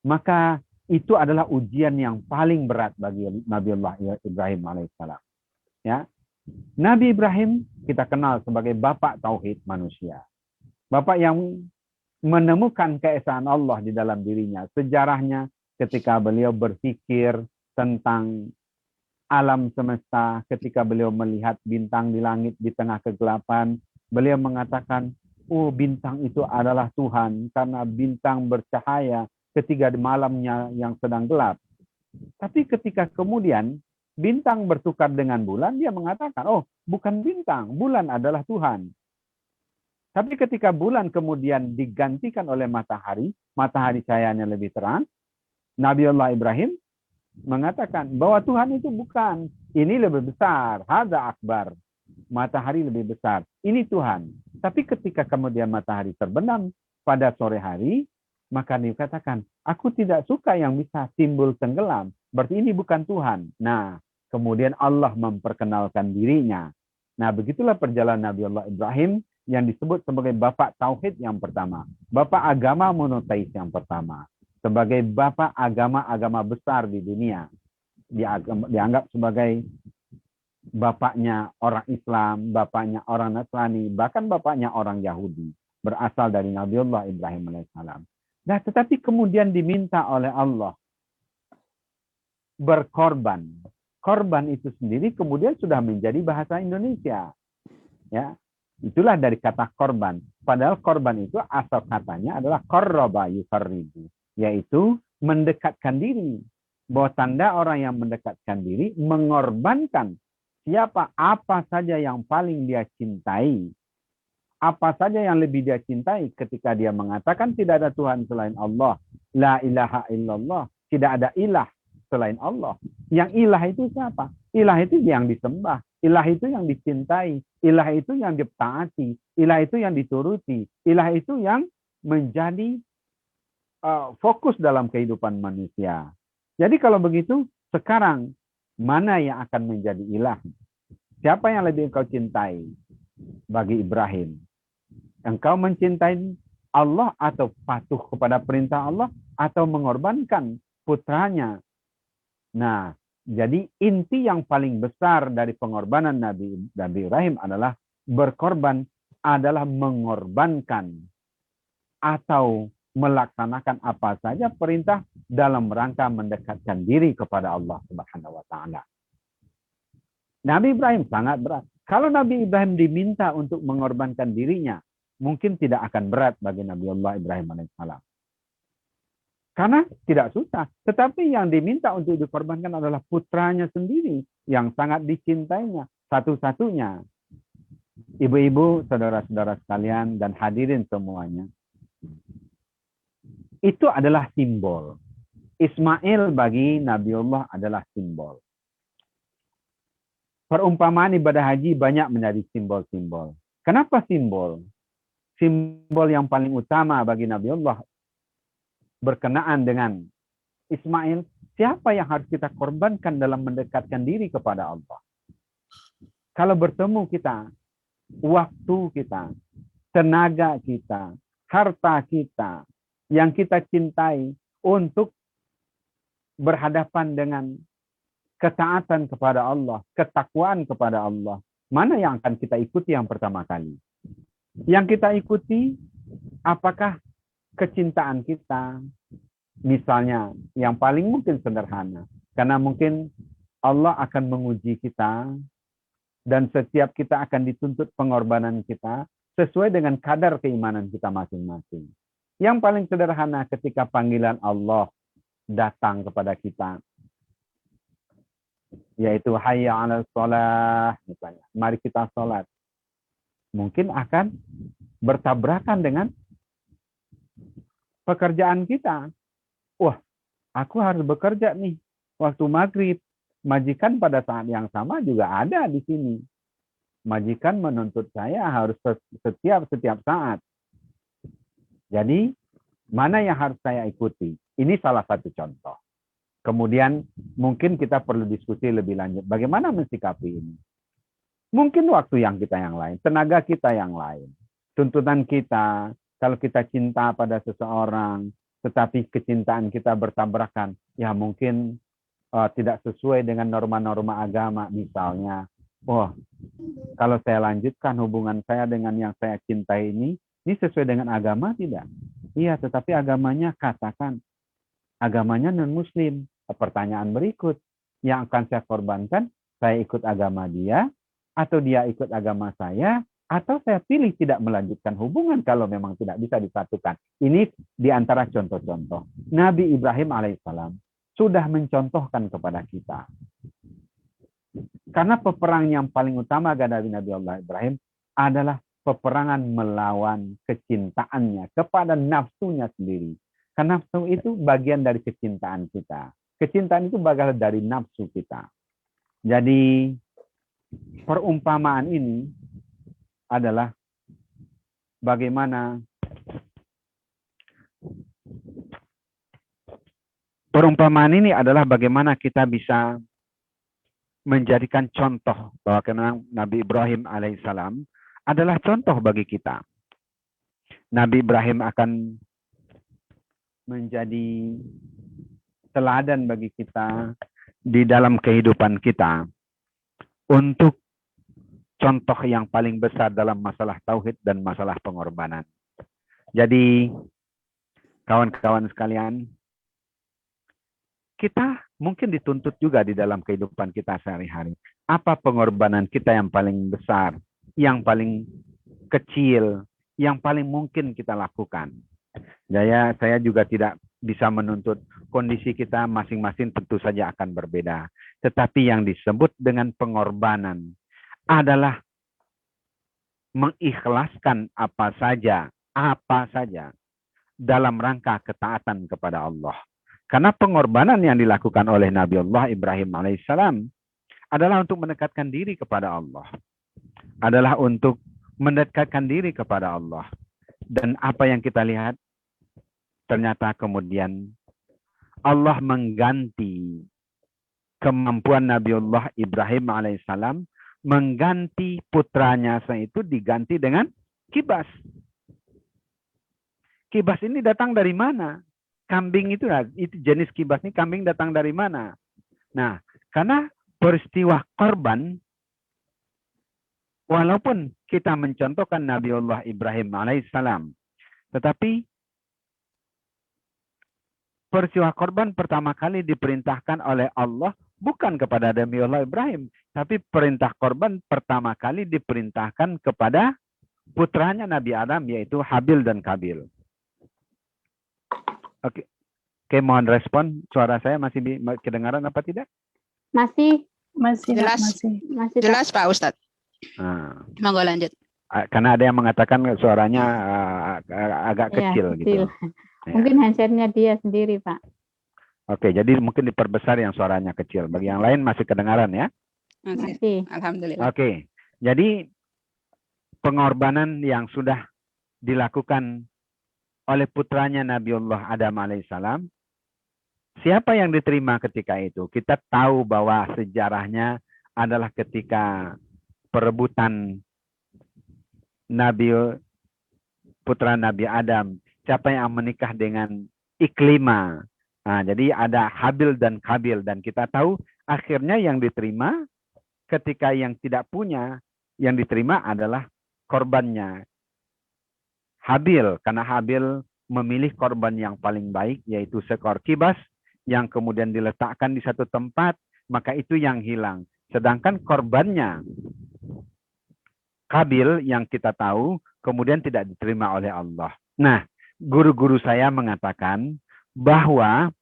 Maka itu adalah ujian yang paling berat bagi Nabi Allah Ibrahim alaihissalam. Ya. Nabi Ibrahim kita kenal sebagai bapak tauhid manusia. Bapak yang menemukan keesaan Allah di dalam dirinya. Sejarahnya ketika beliau berpikir tentang alam semesta, ketika beliau melihat bintang di langit di tengah kegelapan, beliau mengatakan, oh bintang itu adalah Tuhan, karena bintang bercahaya ketika di malamnya yang sedang gelap. Tapi ketika kemudian bintang bertukar dengan bulan, dia mengatakan, oh bukan bintang, bulan adalah Tuhan. Tapi ketika bulan kemudian digantikan oleh matahari, matahari cahayanya lebih terang, Nabi Allah Ibrahim mengatakan bahwa Tuhan itu bukan, ini lebih besar, hadza akbar, matahari lebih besar, ini Tuhan. Tapi ketika kemudian matahari terbenam pada sore hari, maka dikatakan, aku tidak suka yang bisa timbul tenggelam, berarti ini bukan Tuhan. Nah, kemudian Allah memperkenalkan dirinya. Nah, begitulah perjalanan Nabi Allah Ibrahim yang disebut sebagai bapak tauhid yang pertama, bapak agama monoteis yang pertama, sebagai bapak agama-agama besar di dunia, dianggap sebagai bapaknya orang Islam, bapaknya orang Nasrani, bahkan bapaknya orang Yahudi, berasal dari Nabiullah Ibrahim alaihissalam. Nah, tetapi kemudian diminta oleh Allah berkorban. Korban itu sendiri kemudian sudah menjadi bahasa Indonesia. Ya. Itulah dari kata korban. Padahal korban itu asal katanya adalah qarraba yuqarribu, yaitu mendekatkan diri. Bahwa tanda orang yang mendekatkan diri mengorbankan siapa apa saja yang paling dia cintai. Apa saja yang lebih dia cintai ketika dia mengatakan tidak ada Tuhan selain Allah. La ilaha illallah. Tidak ada ilah selain Allah. Yang ilah itu siapa? Ilah itu yang disembah. Ilah itu yang dicintai, ilah itu yang ditaati, ilah itu yang dituruti, ilah itu yang menjadi fokus dalam kehidupan manusia. Jadi kalau begitu, sekarang mana yang akan menjadi ilah? Siapa yang lebih engkau cintai? Bagi Ibrahim, engkau mencintai Allah atau patuh kepada perintah Allah atau mengorbankan putranya? Nah, jadi inti yang paling besar dari pengorbanan Nabi Ibrahim adalah berkorban adalah mengorbankan atau melaksanakan apa saja perintah dalam rangka mendekatkan diri kepada Allah Subhanahu wa taala. Nabi Ibrahim sangat berat. Kalau Nabi Ibrahim diminta untuk mengorbankan dirinya, mungkin tidak akan berat bagi Nabi Allah Ibrahim alaihissalam. Karena tidak susah. Tetapi yang diminta untuk dikorbankan adalah putranya sendiri yang sangat dicintainya. Satu-satunya. Ibu-ibu, saudara-saudara sekalian, dan hadirin semuanya. Itu adalah simbol. Ismail bagi Nabiullah adalah simbol. Perumpamaan ibadah haji banyak menjadi simbol-simbol. Kenapa simbol? Simbol yang paling utama bagi Nabiullah berkenaan dengan Ismail, siapa yang harus kita korbankan dalam mendekatkan diri kepada Allah? Kalau bertemu kita, waktu kita, tenaga kita, harta kita, yang kita cintai untuk berhadapan dengan ketaatan kepada Allah, ketakwaan kepada Allah, mana yang akan kita ikuti yang pertama kali? Yang kita ikuti, apakah kecintaan kita, misalnya yang paling mungkin sederhana, karena mungkin Allah akan menguji kita, dan setiap kita akan dituntut pengorbanan kita, sesuai dengan kadar keimanan kita masing-masing. Yang paling sederhana ketika panggilan Allah datang kepada kita, yaitu hayya 'alal shalah, misalnya, mari kita sholat. Mungkin akan bertabrakan dengan pekerjaan kita. Wah, aku harus bekerja nih waktu maghrib. Majikan pada saat yang sama juga ada di sini. Majikan menuntut saya harus setiap saat. Jadi, mana yang harus saya ikuti? Ini salah satu contoh. Kemudian mungkin kita perlu diskusi lebih lanjut. Bagaimana mensikapi ini? Mungkin waktu yang kita yang lain, tenaga kita yang lain, tuntutan kita, kalau kita cinta pada seseorang, tetapi kecintaan kita bertabrakan, ya mungkin tidak sesuai dengan norma-norma agama. Misalnya, kalau saya lanjutkan hubungan saya dengan yang saya cintai ini sesuai dengan agama tidak? Iya, tetapi agamanya katakan, agamanya non-muslim. Pertanyaan berikut, yang akan saya korbankan, saya ikut agama dia, atau dia ikut agama saya, atau saya pilih tidak melanjutkan hubungan kalau memang tidak bisa disatukan. Ini diantara contoh-contoh. Nabi Ibrahim alaihissalam sudah mencontohkan kepada kita. Karena peperang yang paling utama dari Nabi Allah Ibrahim adalah peperangan melawan kecintaannya kepada nafsunya sendiri. Karena nafsu itu bagian dari kecintaan kita. Kecintaan itu bagian dari nafsu kita. Jadi perumpamaan ini adalah bagaimana kita bisa menjadikan contoh bahwa Nabi Ibrahim alaihissalam adalah contoh bagi kita. Nabi Ibrahim akan menjadi teladan bagi kita di dalam kehidupan kita untuk contoh yang paling besar dalam masalah tauhid dan masalah pengorbanan. Jadi, kawan-kawan sekalian, kita mungkin dituntut juga di dalam kehidupan kita sehari-hari. Apa pengorbanan kita yang paling besar, yang paling kecil, yang paling mungkin kita lakukan? Saya juga tidak bisa menuntut, kondisi kita masing-masing tentu saja akan berbeda. Tetapi yang disebut dengan pengorbanan adalah mengikhlaskan apa saja dalam rangka ketaatan kepada Allah. Karena pengorbanan yang dilakukan oleh Nabi Allah Ibrahim alaihissalam adalah untuk mendekatkan diri kepada Allah. Adalah untuk mendekatkan diri kepada Allah. Dan apa yang kita lihat, ternyata kemudian Allah mengganti kemampuan Nabiullah Ibrahim alaihissalam, mengganti putranya itu diganti dengan kibas. Kibas ini datang dari mana? Kambing itu jenis kibas ini, kambing datang dari mana? Nah, karena peristiwa korban, walaupun kita mencontohkan Nabiullah Ibrahim alaihissalam, tetapi peristiwa korban pertama kali diperintahkan oleh Allah bukan kepada Nabiullah Ibrahim, tapi perintah korban pertama kali diperintahkan kepada putranya Nabi Adam, yaitu Habil dan Kabil. Oke. Oke, mohon respon. Suara saya masih kedengaran apa tidak? Masih Masih, Pak, Jelas. masih. masih Pak. Jelas Pak Ustadz. Nah, Monggo lanjut. karena ada yang mengatakan suaranya agak Iya, kecil gitu. kecil. Ya. Mungkin handsetnya dia sendiri, Pak. Oke, jadi mungkin diperbesar yang suaranya kecil. Bagi yang lain masih kedengaran ya. Masih. Masih. Alhamdulillah. Oke, jadi pengorbanan yang sudah dilakukan oleh putranya Nabiullah Adam alaihissalam, siapa yang diterima ketika itu? Kita tahu bahwa sejarahnya adalah ketika perebutan putra Nabi Adam, siapa yang menikah dengan Iklimah. Nah, jadi ada Habil dan Kabil, dan kita tahu akhirnya yang diterima ketika yang tidak punya, yang diterima adalah korbannya Habil, karena Habil memilih korban yang paling baik, yaitu seekor kibas yang kemudian diletakkan di satu tempat, maka itu yang hilang. Sedangkan korbannya Kabil yang kita tahu kemudian tidak diterima oleh Allah. Nah, guru-guru saya mengatakan bahwa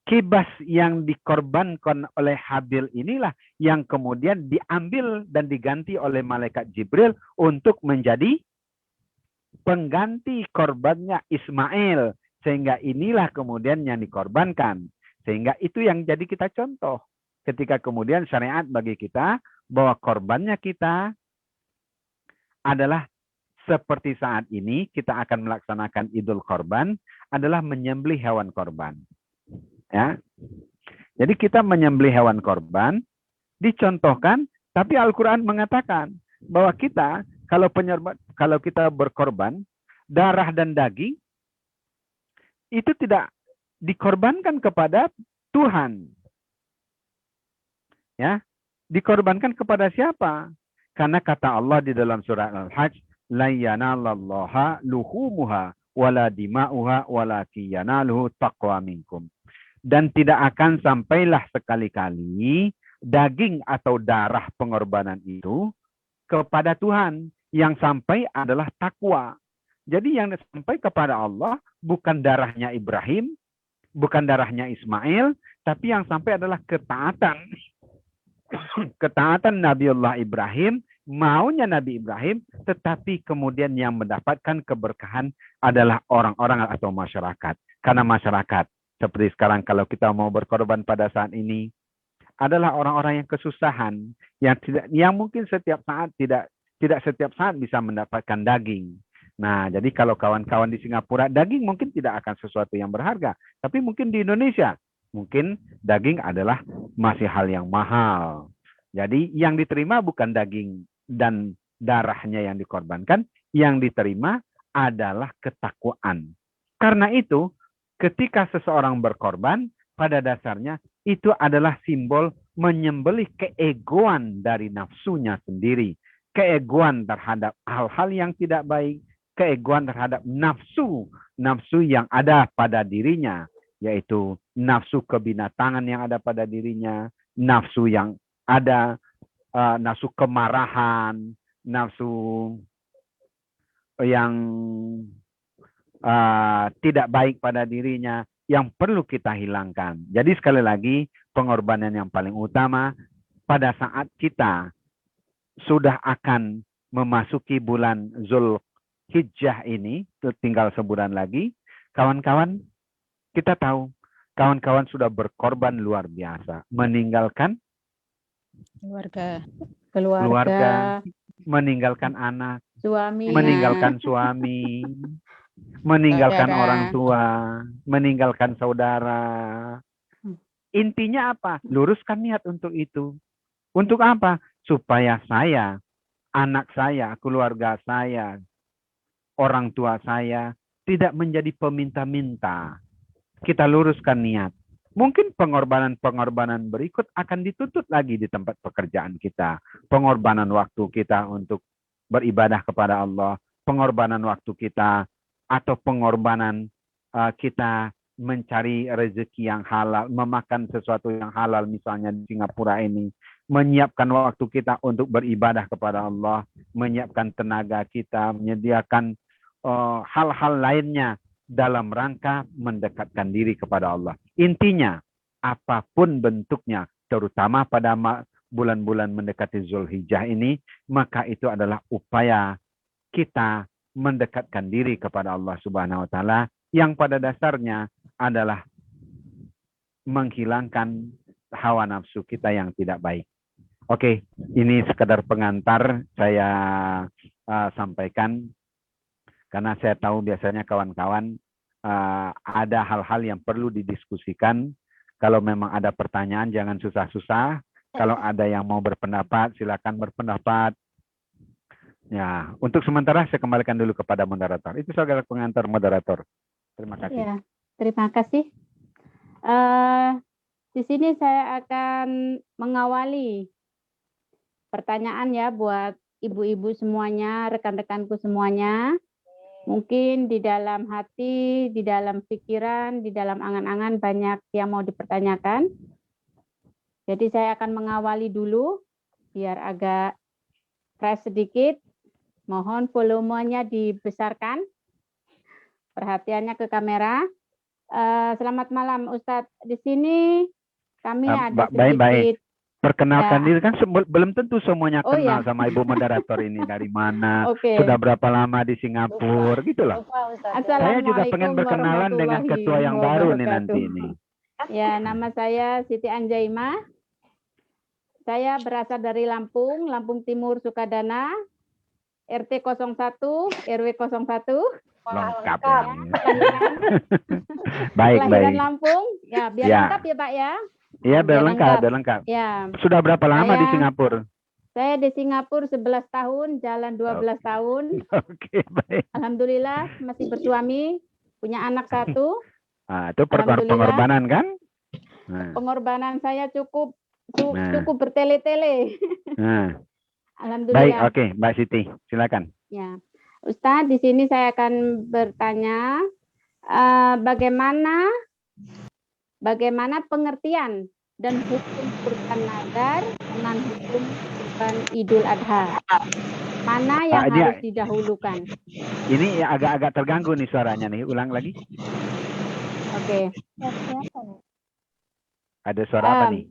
kibas yang dikorbankan oleh Habil inilah yang kemudian diambil dan diganti oleh malaikat Jibril untuk menjadi pengganti korbannya Ismail. Sehingga inilah kemudian yang dikorbankan. Sehingga itu yang jadi kita contoh. Ketika kemudian syariat bagi kita bahwa korbannya kita adalah seperti saat ini kita akan melaksanakan Idul Korban adalah menyembelih hewan korban. Ya. Jadi kita menyembelih hewan korban dicontohkan, tapi Al-Qur'an mengatakan bahwa kita kalau kita berkorban darah dan daging itu tidak dikorbankan kepada Tuhan. Ya, dikorbankan kepada siapa? Karena kata Allah di dalam surah Al-Hajj, la yanalallaha luhumuha wala dima'uha walakin yanaluhu taqwa minkum. Dan tidak akan sampailah sekali-kali daging atau darah pengorbanan itu kepada Tuhan. Yang sampai adalah takwa. Jadi yang sampai kepada Allah bukan darahnya Ibrahim, bukan darahnya Ismail, tapi yang sampai adalah ketaatan. Ketaatan Nabiullah Ibrahim, maunya Nabi Ibrahim, tetapi kemudian yang mendapatkan keberkahan adalah orang-orang atau masyarakat. Karena masyarakat, seperti sekarang kalau kita mau berkorban pada saat ini, adalah orang-orang yang kesusahan, yang mungkin setiap saat tidak setiap saat bisa mendapatkan daging. Nah, jadi kalau kawan-kawan di Singapura, daging mungkin tidak akan sesuatu yang berharga. Tapi mungkin di Indonesia, mungkin daging adalah masih hal yang mahal. Jadi yang diterima bukan daging dan darahnya yang dikorbankan, yang diterima adalah ketakwaan. Karena itu, ketika seseorang berkorban, pada dasarnya itu adalah simbol menyembelih keegoan dari nafsunya sendiri. Keegoan terhadap hal-hal yang tidak baik, keegoan terhadap nafsu yang ada pada dirinya, yaitu nafsu kebinatangan yang ada pada dirinya, nafsu yang ada, nafsu kemarahan, nafsu yang tidak baik pada dirinya, yang perlu kita hilangkan. Jadi sekali lagi, pengorbanan yang paling utama pada saat kita sudah akan memasuki bulan Zulhijjah ini, tinggal sebulan lagi, kawan-kawan, kita tahu, kawan-kawan sudah berkorban luar biasa, meninggalkan keluarga, meninggalkan anak, Suami. meninggalkan suami, meninggalkan Saudara. orang tua, meninggalkan saudara. Intinya apa? Luruskan niat untuk itu. Untuk apa? Supaya saya, anak saya, keluarga saya, orang tua saya tidak menjadi peminta-minta. Kita luruskan niat. Mungkin pengorbanan-pengorbanan berikut akan dituntut lagi di tempat pekerjaan kita. Pengorbanan waktu kita untuk beribadah kepada Allah. Pengorbanan waktu kita atau pengorbanan kita mencari rezeki yang halal, memakan sesuatu yang halal, misalnya di Singapura ini, menyiapkan waktu kita untuk beribadah kepada Allah, menyiapkan tenaga kita, menyediakan hal-hal lainnya dalam rangka mendekatkan diri kepada Allah. Intinya, apapun bentuknya, terutama pada bulan-bulan mendekati Zulhijjah ini, maka itu adalah upaya kita mendekatkan diri kepada Allah Subhanahu wa taala yang pada dasarnya adalah menghilangkan hawa nafsu kita yang tidak baik. Oke, ini sekadar pengantar saya sampaikan karena saya tahu biasanya kawan-kawan ada hal-hal yang perlu didiskusikan. Kalau memang ada pertanyaan jangan susah-susah. Kalau ada yang mau berpendapat silakan berpendapat. Ya, untuk sementara saya kembalikan dulu kepada moderator. Itu segala pengantar moderator. Terima kasih. Ya, terima kasih. Di sini saya akan mengawali pertanyaan ya buat ibu-ibu semuanya, rekan-rekanku semuanya. Mungkin di dalam hati, di dalam pikiran, di dalam angan-angan banyak yang mau dipertanyakan. Jadi saya akan mengawali dulu biar agak fresh sedikit. Mohon volumenya dibesarkan. Perhatiannya ke kamera. Selamat malam Ustadz. Di sini kami ada sedikit. Baik. Perkenalkan diri kan belum tentu semuanya Oh, kenal iya. sama ibu moderator ini dari mana, Oke. sudah berapa lama di Singapura, gitu loh. Saya juga pengen berkenalan dengan ketua yang baru nih nanti ini. Ya, nama saya Siti Anjaimah. Saya berasal dari Lampung, Lampung Timur Sukadana, RT 01, RW 01. Lengkap Ya, ini. kelahiran Baik. Lampung. Ya, biar Ya. lengkap ya Pak ya. Iya, biar Biar lengkap. Ya, Sudah berapa lama di Saya- Singapura? saya di Singapura 11 tahun, jalan 12 tahun. Oke, baik. Alhamdulillah masih bersuami, punya anak 1. Itu Alhamdulillah. pengorbanan kan? Nah, Pengorbanan saya cukup Nah. bertele-tele. nah. Baik, Alhamdulillah. oke, Mbak Siti, silakan. Ya, Ustadz, di sini saya akan bertanya bagaimana pengertian dan hukum kurban nazar dengan hukum kurban Idul Adha. Mana yang Ini- harus didahulukan? Ini agak-agak terganggu nih suaranya nih. Ulang lagi. Oke, Ada suara apa nih?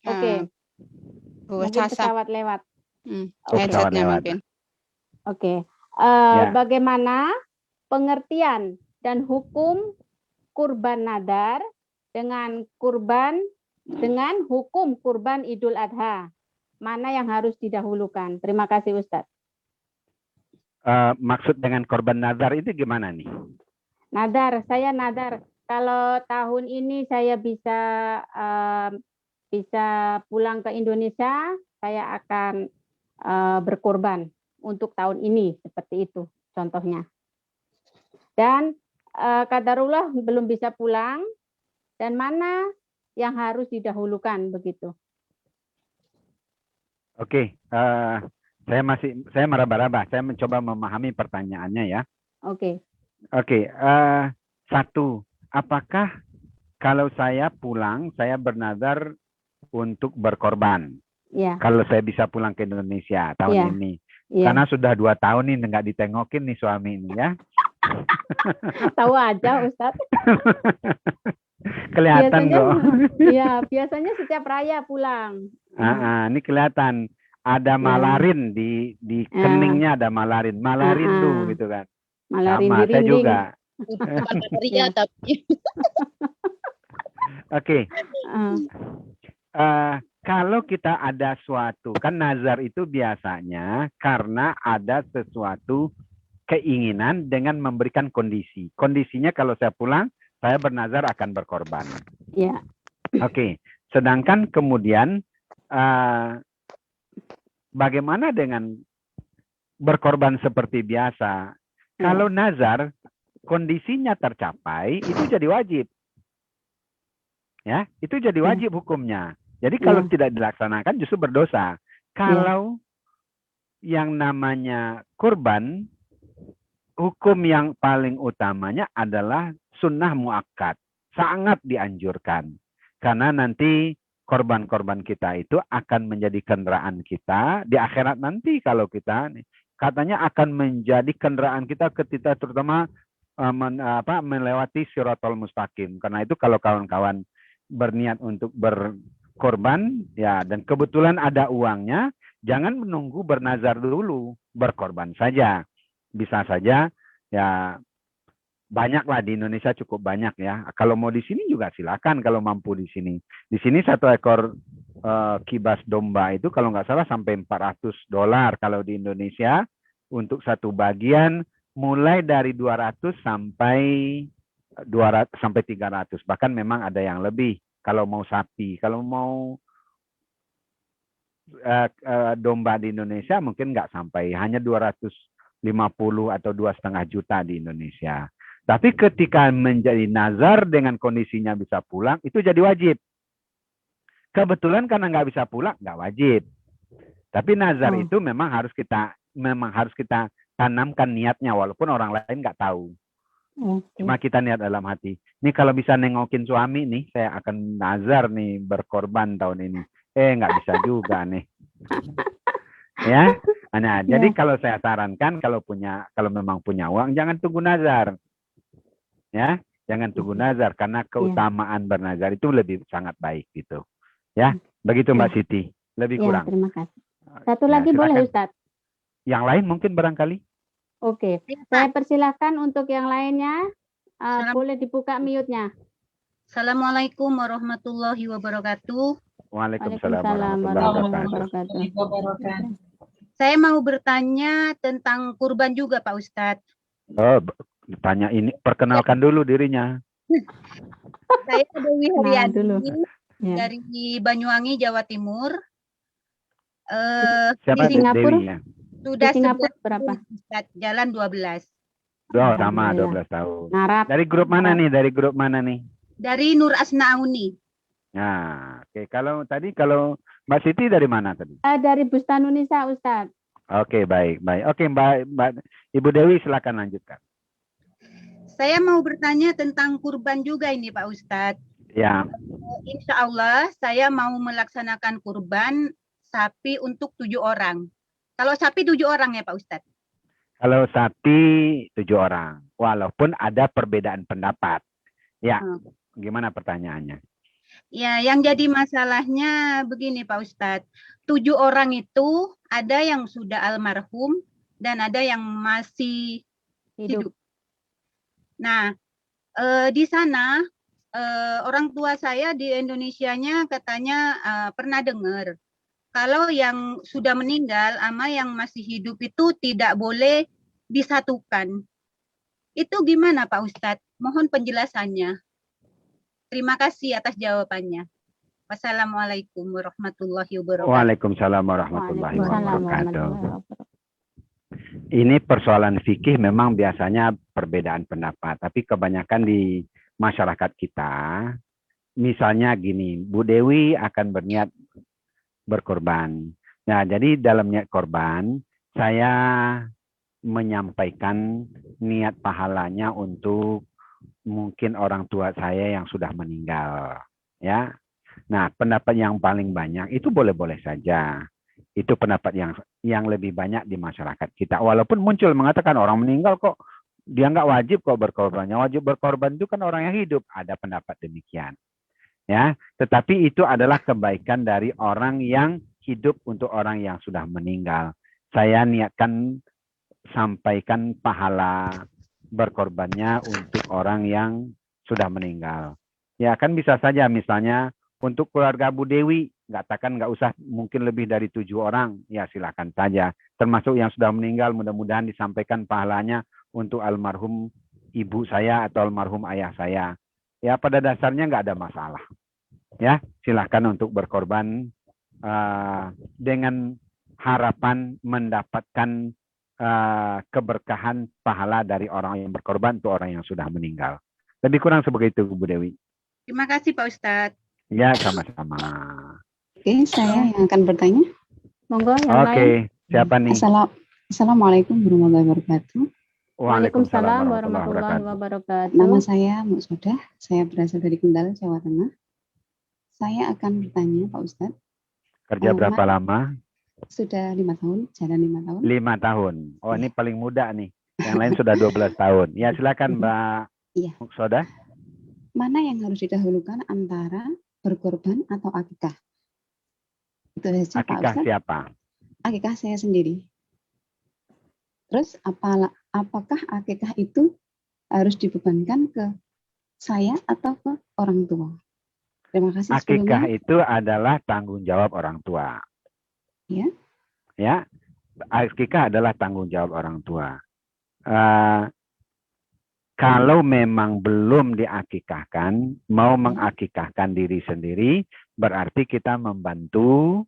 oke. Bu Mungkin Casa. pesawat lewat. Oh, pesawat Headsetnya lewat. mungkin. Oke. Ya. Bagaimana pengertian dan hukum kurban nadar dengan hukum kurban Idul Adha? Mana yang harus didahulukan? Terima kasih Ustadz. Maksud dengan korban nazar itu gimana nih? Saya nadar. Kalau tahun ini saya bisa pulang ke Indonesia, saya akan berkorban untuk tahun ini, seperti itu contohnya. Dan qadarullah belum bisa pulang, dan mana yang harus didahulukan begitu. Oke, saya meraba-raba. Saya mencoba memahami pertanyaannya ya. Oke. Oke, satu, apakah kalau saya pulang, saya bernazar untuk berkorban? Ya, Kalau saya bisa pulang ke Indonesia tahun Iya. ini, iya. karena sudah 2 tahun nih nggak ditengokin nih suami ini ya. Tahu aja Ustadz. Kelihatan Biasanya, kok. Iya, biasanya setiap raya pulang. Ini kelihatan ada malarin di keningnya, ada malarin tuh gitu kan. Malarin Sama, di saya rinding. juga. Bukan ria tapi Oke, Ah, kalau kita ada suatu, kan nazar itu biasanya karena ada sesuatu keinginan dengan memberikan kondisi. Kondisinya kalau saya pulang, saya bernazar akan berkorban. ya, Oke, sedangkan kemudian bagaimana dengan berkorban seperti biasa? Kalau nazar kondisinya tercapai, itu jadi wajib. Ya, itu jadi wajib hukumnya. Jadi kalau tidak dilaksanakan justru berdosa. Kalau yang namanya kurban, hukum yang paling utamanya adalah sunnah muakkad. Sangat dianjurkan. Karena nanti korban-korban kita itu akan menjadi kendaraan kita di akhirat nanti. Kalau kita katanya akan menjadi kendaraan kita ketika terutama melewati Shiratal Mustaqim. Karena itu kalau kawan-kawan berniat untuk berkorban, ya, dan kebetulan ada uangnya, jangan menunggu bernazar dulu, berkorban saja. Bisa saja, ya, banyaklah di Indonesia, cukup banyak ya. Kalau mau di sini juga silakan kalau mampu di sini. Di sini 1 ekor kibas domba itu kalau nggak salah sampai $400 kalau di Indonesia untuk satu bagian, mulai dari 200 sampai 300. Bahkan memang ada yang lebih kalau mau sapi. Kalau mau domba di Indonesia mungkin nggak sampai, hanya 250 atau 2,5 juta di Indonesia. Tapi ketika menjadi nazar dengan kondisinya bisa pulang, itu jadi wajib. Kebetulan karena nggak bisa pulang, nggak wajib. Tapi nazar itu memang harus kita tanamkan niatnya, walaupun orang lain nggak tahu. Cuma kita niat dalam hati. Ini kalau bisa nengokin suami nih, saya akan nazar nih berkorban tahun ini. Nggak bisa juga nih. Ya, nah, jadi kalau saya sarankan kalau memang punya uang, jangan tunggu nazar. Ya, jangan tunggu nazar karena keutamaan bernazar itu lebih sangat baik gitu. Ya, begitu Mbak Siti. Lebih kurang. Terima kasih. Satu lagi boleh Ustadz? Yang lain mungkin barangkali. Oke, saya persilahkan untuk yang lainnya. Boleh dibuka mute-nya. Assalamualaikum warahmatullahi wabarakatuh. Waalaikumsalam warahmatullahi wabarakatuh. Saya mau bertanya tentang kurban juga Pak Ustadz. Oh, tanya ini, perkenalkan dulu dirinya. Saya Dewi Haryani Ya. dari Banyuwangi, Jawa Timur. Siapa di Singapura? Dewi ya? Sudah Di Singapura 11 berapa? Ustadz, jalan 12. Oh, sama Alhamdulillah. 12 tahun. Narap. Dari grup mana nih? Dari grup mana nih? Dari Nur Asna Auni. Nah, oke. Kalau Mbak Siti dari mana tadi? Dari Bustanunisa, Ustadz. Oke, baik. Oke, Mbak Ibu Dewi silakan lanjutkan. Saya mau bertanya tentang kurban juga ini Pak Ustadz. Ya. Insya Allah saya mau melaksanakan kurban sapi untuk 7 orang. Kalau sapi 7 orang ya Pak Ustadz? Kalau sapi 7 orang. Walaupun ada perbedaan pendapat. Ya, gimana pertanyaannya? Ya, yang jadi masalahnya begini Pak Ustadz. 7 orang itu ada yang sudah almarhum dan ada yang masih hidup. Nah, di sana orang tua saya di Indonesianya katanya pernah dengar kalau yang sudah meninggal sama yang masih hidup itu tidak boleh disatukan. Itu gimana Pak Ustadz? Mohon penjelasannya. Terima kasih atas jawabannya. Wassalamualaikum warahmatullahi wabarakatuh. Waalaikumsalam warahmatullahi wabarakatuh. Ini persoalan fikih memang biasanya perbedaan pendapat, tapi kebanyakan di masyarakat kita, misalnya gini, Bu Dewi akan berniat berkorban. Nah, jadi dalam niat korban, saya menyampaikan niat pahalanya untuk mungkin orang tua saya yang sudah meninggal. Ya, nah pendapat yang paling banyak itu boleh-boleh saja. Itu pendapat yang lebih banyak di masyarakat kita. Walaupun muncul mengatakan orang meninggal kok dia nggak wajib kok berkorban. Yang wajib berkorban itu kan orang yang hidup. Ada pendapat demikian. Ya, tetapi itu adalah kebaikan dari orang yang hidup untuk orang yang sudah meninggal. Saya niatkan sampaikan pahala berkorbannya untuk orang yang sudah meninggal. Ya kan bisa saja misalnya untuk keluarga Bu Dewi, nggak usah mungkin lebih dari 7 orang, ya silakan saja. Termasuk yang sudah meninggal, mudah-mudahan disampaikan pahalanya untuk almarhum ibu saya atau almarhum ayah saya. Ya pada dasarnya nggak ada masalah. Ya silakan untuk berkorban dengan harapan mendapatkan keberkahan pahala dari orang yang berkorban untuk orang yang sudah meninggal. Lebih kurang seperti itu Bu Dewi. Terima kasih Pak Ustadz. Ya, sama-sama. Oke, saya yang akan bertanya. Monggo yang lain. Oke, siapa nih? Assalamualaikum warahmatullahi wabarakatuh. Waalaikumsalam warahmatullahi wabarakatuh. Nama saya Mbak Sodah, saya berasal dari Kendal, Jawa Tengah. Saya akan bertanya Pak Ustadz. Kerja berapa lama? Sudah 5 tahun, jalan 5 tahun. 5 tahun. Oh, ini paling muda nih. Yang lain sudah 12 tahun. Ya, silakan Mbak Iya. Muksodah. Mana yang harus didahulukan antara berkorban atau akikah? Itu saja Pak Akikah Ustadz. siapa? Akikah saya sendiri. Terus apakah akikah itu harus dibebankan ke saya atau ke orang tua? Terima kasih Akikah sebelumnya. itu adalah tanggung jawab orang tua. Ya. Ya, akikah adalah tanggung jawab orang tua. Kalau memang belum diakikahkan, mau mengakikahkan diri sendiri, berarti kita membantu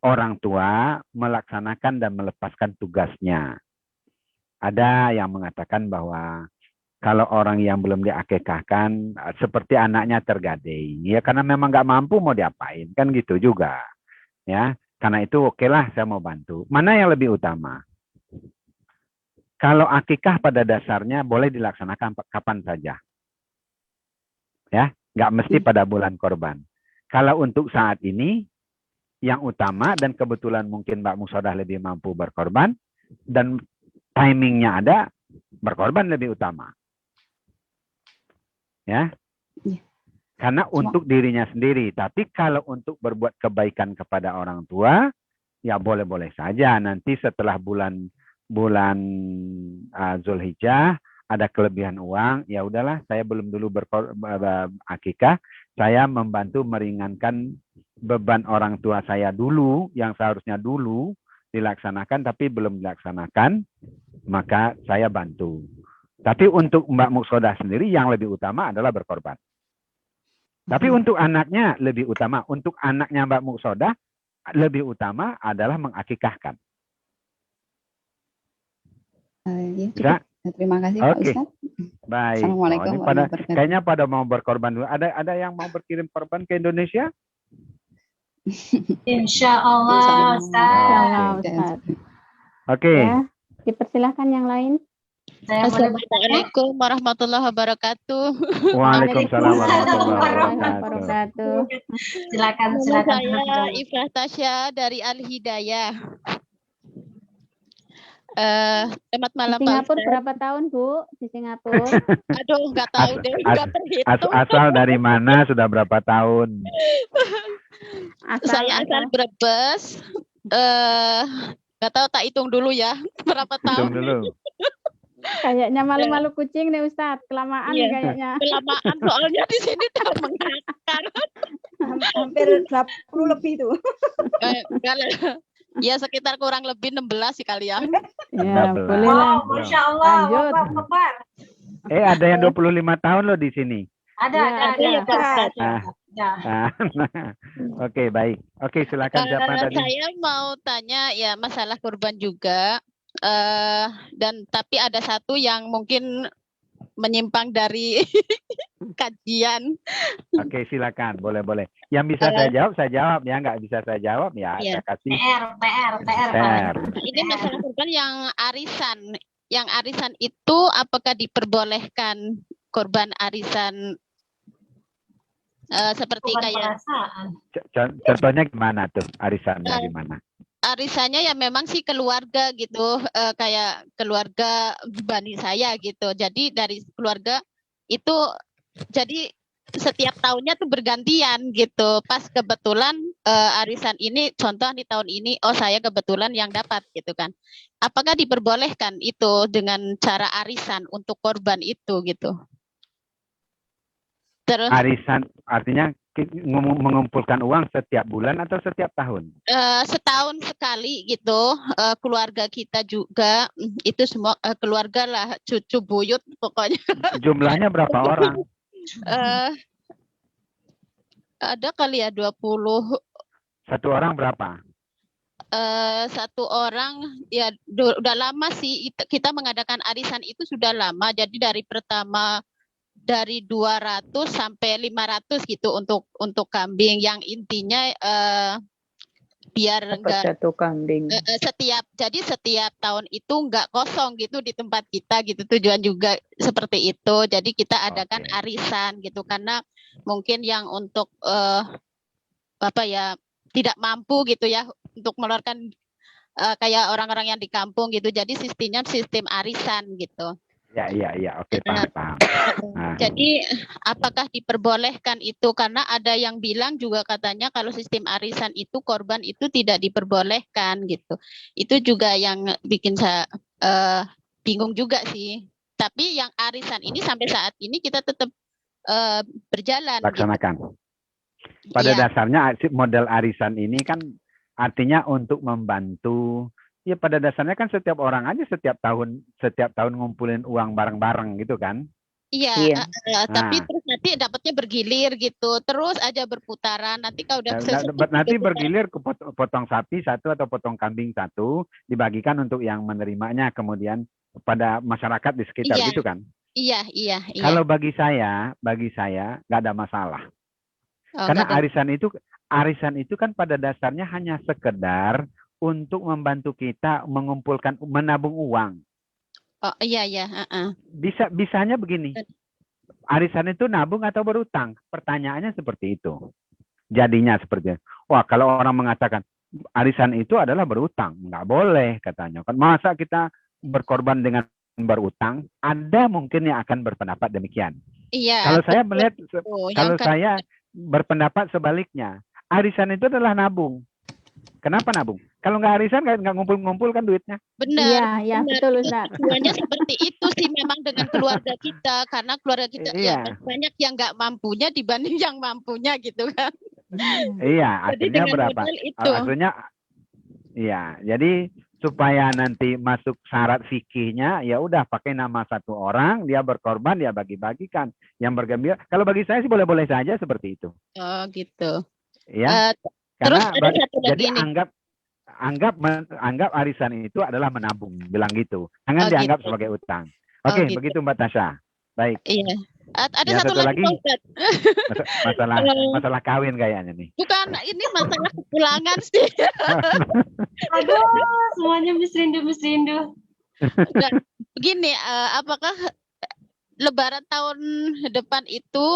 orang tua melaksanakan dan melepaskan tugasnya. Ada yang mengatakan bahwa kalau orang yang belum diakikahkan, seperti anaknya tergading, ya karena memang nggak mampu mau diapain, kan gitu juga. Ya, karena itu okelah saya mau bantu. Mana yang lebih utama? Kalau akikah pada dasarnya boleh dilaksanakan kapan saja. Ya, nggak mesti pada bulan korban. Kalau untuk saat ini, yang utama dan kebetulan mungkin Mbak Muksodah lebih mampu berkorban, dan timingnya ada, berkorban lebih utama. Ya, karena untuk dirinya sendiri. Tapi kalau untuk berbuat kebaikan kepada orang tua, ya boleh-boleh saja. Nanti setelah bulan Zulhijjah ada kelebihan uang, ya udahlah saya belum dulu akikah, saya membantu meringankan beban orang tua saya dulu yang seharusnya dulu dilaksanakan tapi belum dilaksanakan, maka saya bantu. Tapi untuk Mbak Muksodah sendiri yang lebih utama adalah berkorban. Tapi untuk anaknya lebih utama, untuk anaknya Mbak Muksodah lebih utama adalah mengakikahkan. Ya, terima kasih Pak Ustadz. Baik. Assalamualaikum warahmatullahi wabarakatuh. Kayaknya pada mau berkorban dulu. Ada yang mau berkirim korban ke Indonesia? Insya Allah, Ustaz. Oke. Ya, dipersilahkan yang lain. Assalamualaikum warahmatullahi wabarakatuh. Waalaikumsalam warahmatullahi wabarakatuh. Silakan. Saya Ifrah Tasya dari Al Hidayah. Selamat malam Di Singapura Pak berapa tahun Bu? Di Singapura? Aduh, nggak tahu deh, nggak terhitung. Asal dari mana, sudah berapa tahun? Saya asal Brebes. Nggak tahu, tak hitung dulu ya berapa tahun. Hitung dulu. Kayaknya malu-malu kucing nih Ustadz, kelamaan nih kayaknya. Kelamaan soalnya di sini udah mengakar. Hampir 20 lebih tuh. Enggak lah. Ya sekitar kurang lebih 16 sih kali ya. Ya, boleh lah. Wow, Masya Allah. Lanjut. Akbar. Ada yang 25 tahun loh di sini. Ada. ya Pak. Oke, baik. Oke, silakan siapa tadi? Saya mau tanya ya masalah kurban juga. Dan tapi ada satu yang mungkin menyimpang dari kajian. Oke, silakan, boleh. Yang bisa saya jawab ya, nggak bisa saya jawab ya, saya kasih. PR. Ini masalah kurban yang arisan. Yang arisan itu apakah diperbolehkan korban arisan seperti kayak? Contohnya gimana tuh arisannya gimana? Arisannya ya memang sih keluarga gitu, kayak keluarga bani saya gitu. Jadi dari keluarga itu jadi setiap tahunnya tuh bergantian gitu. Pas kebetulan arisan ini, contoh di tahun ini, oh saya kebetulan yang dapat gitu kan. Apakah diperbolehkan itu dengan cara arisan untuk korban itu gitu? Terus arisan artinya mengumpulkan uang setiap bulan atau setiap tahun? Setahun sekali gitu. Keluarga kita juga itu semua keluarga lah, cucu buyut pokoknya. Jumlahnya berapa orang? Ada kali ya 20. Satu orang berapa? Satu orang ya udah lama sih kita mengadakan arisan itu sudah lama. Jadi dari pertama dari 200 sampai 500 gitu untuk kambing, yang intinya biar enggak satu kambing. Setiap tahun itu enggak kosong gitu di tempat kita gitu, tujuan juga seperti itu. Jadi kita adakan arisan gitu karena mungkin yang untuk apa ya tidak mampu gitu ya untuk mengeluarkan kayak orang-orang yang di kampung gitu. Jadi sistemnya sistem arisan gitu. Ya, oke, paham. Nah, Jadi apakah diperbolehkan itu? Karena ada yang bilang juga katanya kalau sistem arisan itu korban itu tidak diperbolehkan gitu. Itu juga yang bikin saya bingung juga sih. Tapi yang arisan ini sampai saat ini kita tetap berjalan. laksanakan. Gitu. Pada Iya. dasarnya model arisan ini kan artinya untuk membantu. Ya pada dasarnya kan setiap orang aja setiap tahun ngumpulin uang bareng-bareng gitu kan. Iya, Iya. tapi Nah. terus nanti dapatnya bergilir gitu, terus aja berputaran. Nanti kalau udah selesai Nanti bergilir ke potong sapi satu atau potong kambing satu, dibagikan untuk yang menerimanya, kemudian pada masyarakat di sekitar Iya. gitu kan. Iya. Kalau bagi saya nggak ada masalah. Oh, Karena nggak ada. arisan itu kan pada dasarnya hanya sekedar untuk membantu kita mengumpulkan, menabung uang. Oh iya. Bisanya begini. Arisan itu nabung atau berutang? Pertanyaannya seperti itu. Jadinya seperti itu. Wah, kalau orang mengatakan arisan itu adalah berutang, nggak boleh katanya. Kan masa kita berkorban dengan berutang? Ada mungkin yang akan berpendapat demikian. Iya. Kalau saya betul. melihat, Yang kalau kan- saya berpendapat sebaliknya, arisan itu adalah nabung. Kenapa nabung? Kalau nggak arisan nggak ngumpul-ngumpul kan duitnya. Benar. Iya, betul Ustaz. Tujuannya seperti itu sih memang dengan keluarga kita, karena keluarga kita ya Iya. banyak yang nggak mampunya dibanding yang mampunya gitu kan. Iya, Jadi akhirnya dengan berapa? modal itu. Akhirnya, iya. Jadi supaya nanti masuk syarat fikihnya, ya udah pakai nama satu orang, dia berkorban, dia bagi-bagikan. Yang bergembira. Kalau bagi saya sih boleh-boleh saja seperti itu. Oh gitu. Ya. Terus Karena ada satu lagi jadi nih. anggap arisan itu adalah menabung, bilang gitu. Jangan Oh, dianggap gitu. sebagai utang. Oh, Oke, gitu. begitu Mbak Tasha. Baik. Iya. Ada Yang satu lagi Pak Ustadz. masalah kawin kayaknya nih. Bukan, ini masalah kepulangan sih. Aduh, semuanya misrindu. Dan begini, apakah Lebaran tahun depan itu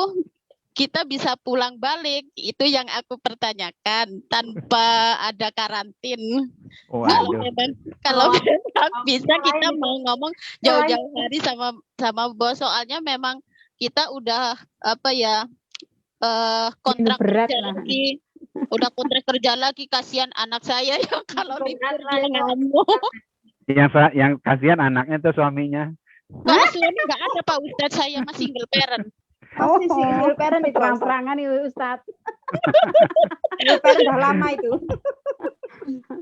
kita bisa pulang balik? Itu yang aku pertanyakan tanpa ada karantin. Waduh. Kalau memang bisa kita mau ngomong jauh-jauh hari sama bos, soalnya memang kita udah kontrak berat kerja lah. lagi. Udah kontrak kerja lagi, kasihan anak saya yang kalau libur dia ngamuk. Yang kasihan anaknya tuh suaminya. Kalau suami nggak ada Pak Ustadz, saya mah single parent. Oh, single parent itu Terang-terangan itu Ustaz. single parent udah lama itu.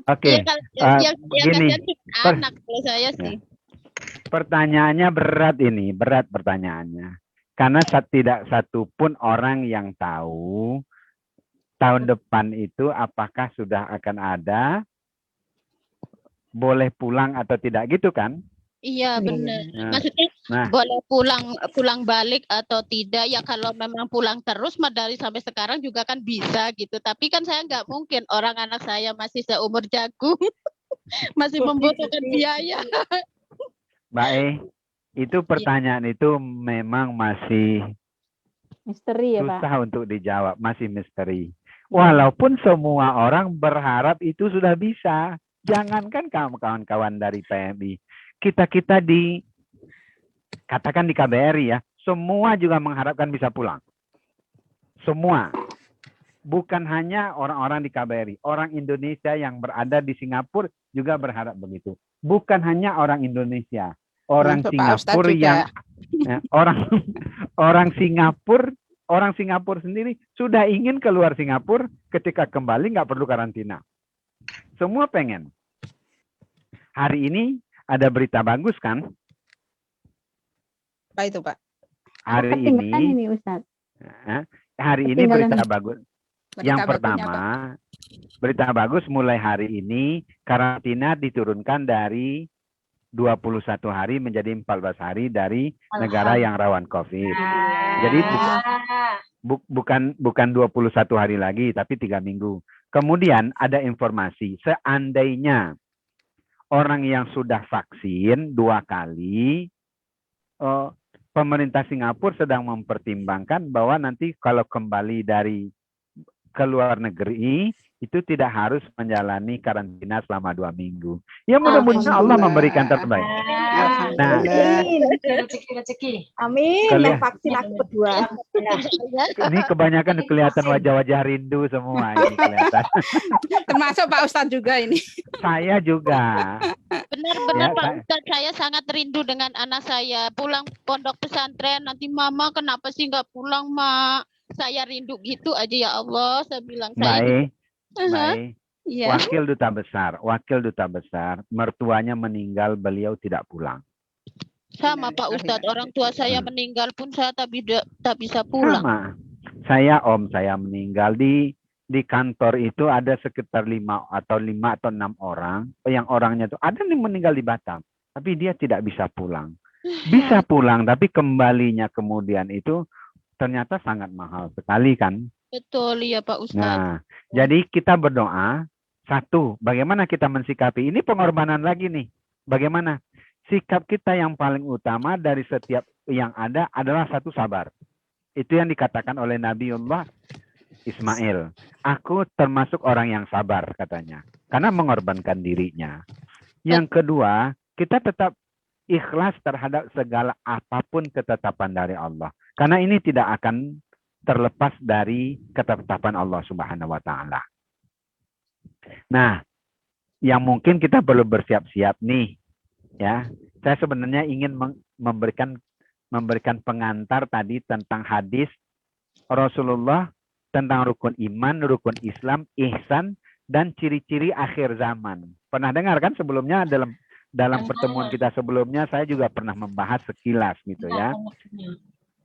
Oke. Yang Begini. kasihan cuma anak kalau saya sih. Pertanyaannya berat pertanyaannya. Karena tidak satu pun orang yang tahu tahun depan itu apakah sudah akan ada boleh pulang atau tidak gitu kan? Iya benar. Nah, Maksudnya boleh pulang balik atau tidak ya, kalau memang pulang terus mah dari sampai sekarang juga kan bisa gitu. Tapi kan saya nggak mungkin, orang anak saya masih seumur jagung, masih membutuhkan biaya. Mbak itu pertanyaan itu memang masih Misteri ya Pak. susah untuk dijawab, masih misteri. Walaupun semua orang berharap itu sudah bisa. Jangankan kawan-kawan dari PMI. Kita katakan di KBRI ya, semua juga mengharapkan bisa pulang. Semua. Bukan hanya orang-orang di KBRI, orang Indonesia yang berada di Singapura juga berharap begitu. Bukan hanya orang Indonesia, orang Singapura yang orang Singapura sendiri sudah ingin keluar Singapura, ketika kembali nggak perlu karantina. Semua pengen. Hari ini ada berita bagus kan? Apa itu Pak? Hari Ketinggalan ini ini Ustaz. hari ini Ketinggalan. berita bagus. Yang pertama, berita bagus mulai hari ini karantina diturunkan dari 21 hari menjadi 14 hari dari negara yang rawan COVID. Jadi bukan 21 hari lagi, tapi 3 minggu. Kemudian ada informasi, seandainya orang yang sudah vaksin 2 kali, pemerintah Singapura sedang mempertimbangkan bahwa nanti kalau kembali dari ke luar negeri itu tidak harus menjalani karantina selama 2 minggu. Ya mudah-mudahan Allah memberikan terbaik. Nah, Rezeki. Amin. Kalian- Yang vaksin aku kedua. ini kebanyakan kelihatan wajah-wajah rindu semua ini kelihatan. Termasuk Pak Ustadz juga ini. Saya juga. Benar-benar Ya, Pak saya- Ustadz, saya sangat rindu dengan anak saya. Pulang pondok pesantren, nanti Mama kenapa sih nggak pulang, Mak? Saya rindu gitu aja ya Allah. Saya bilang saya. Baik, Aha, baik. Iya. Wakil duta besar, mertuanya meninggal, beliau tidak pulang. Sama Pak Ustadz, orang tua saya meninggal pun saya tak bisa pulang. Sama. Saya meninggal di kantor itu ada sekitar 5 atau 6 orang. Yang orangnya itu ada yang meninggal di Batam, tapi dia tidak bisa pulang. Bisa pulang, tapi kembalinya kemudian itu ternyata sangat mahal sekali kan. Betul ya Pak Ustadz. Nah, jadi kita berdoa, satu, bagaimana kita mensikapi ini pengorbanan lagi nih. Bagaimana? Sikap kita yang paling utama dari setiap yang ada adalah satu, sabar. Itu yang dikatakan oleh Nabiullah Ismail. Aku termasuk orang yang sabar katanya. Karena mengorbankan dirinya. Yang kedua, kita tetap ikhlas terhadap segala apapun ketetapan dari Allah. Karena ini tidak akan terlepas dari ketetapan Allah Subhanahu wa taala. Nah, yang mungkin kita perlu bersiap-siap nih, ya. Saya sebenarnya ingin memberikan pengantar tadi tentang hadis Rasulullah tentang rukun iman, rukun Islam, ihsan, dan ciri-ciri akhir zaman. Pernah dengar kan sebelumnya dalam pertemuan kita sebelumnya saya juga pernah membahas sekilas gitu ya.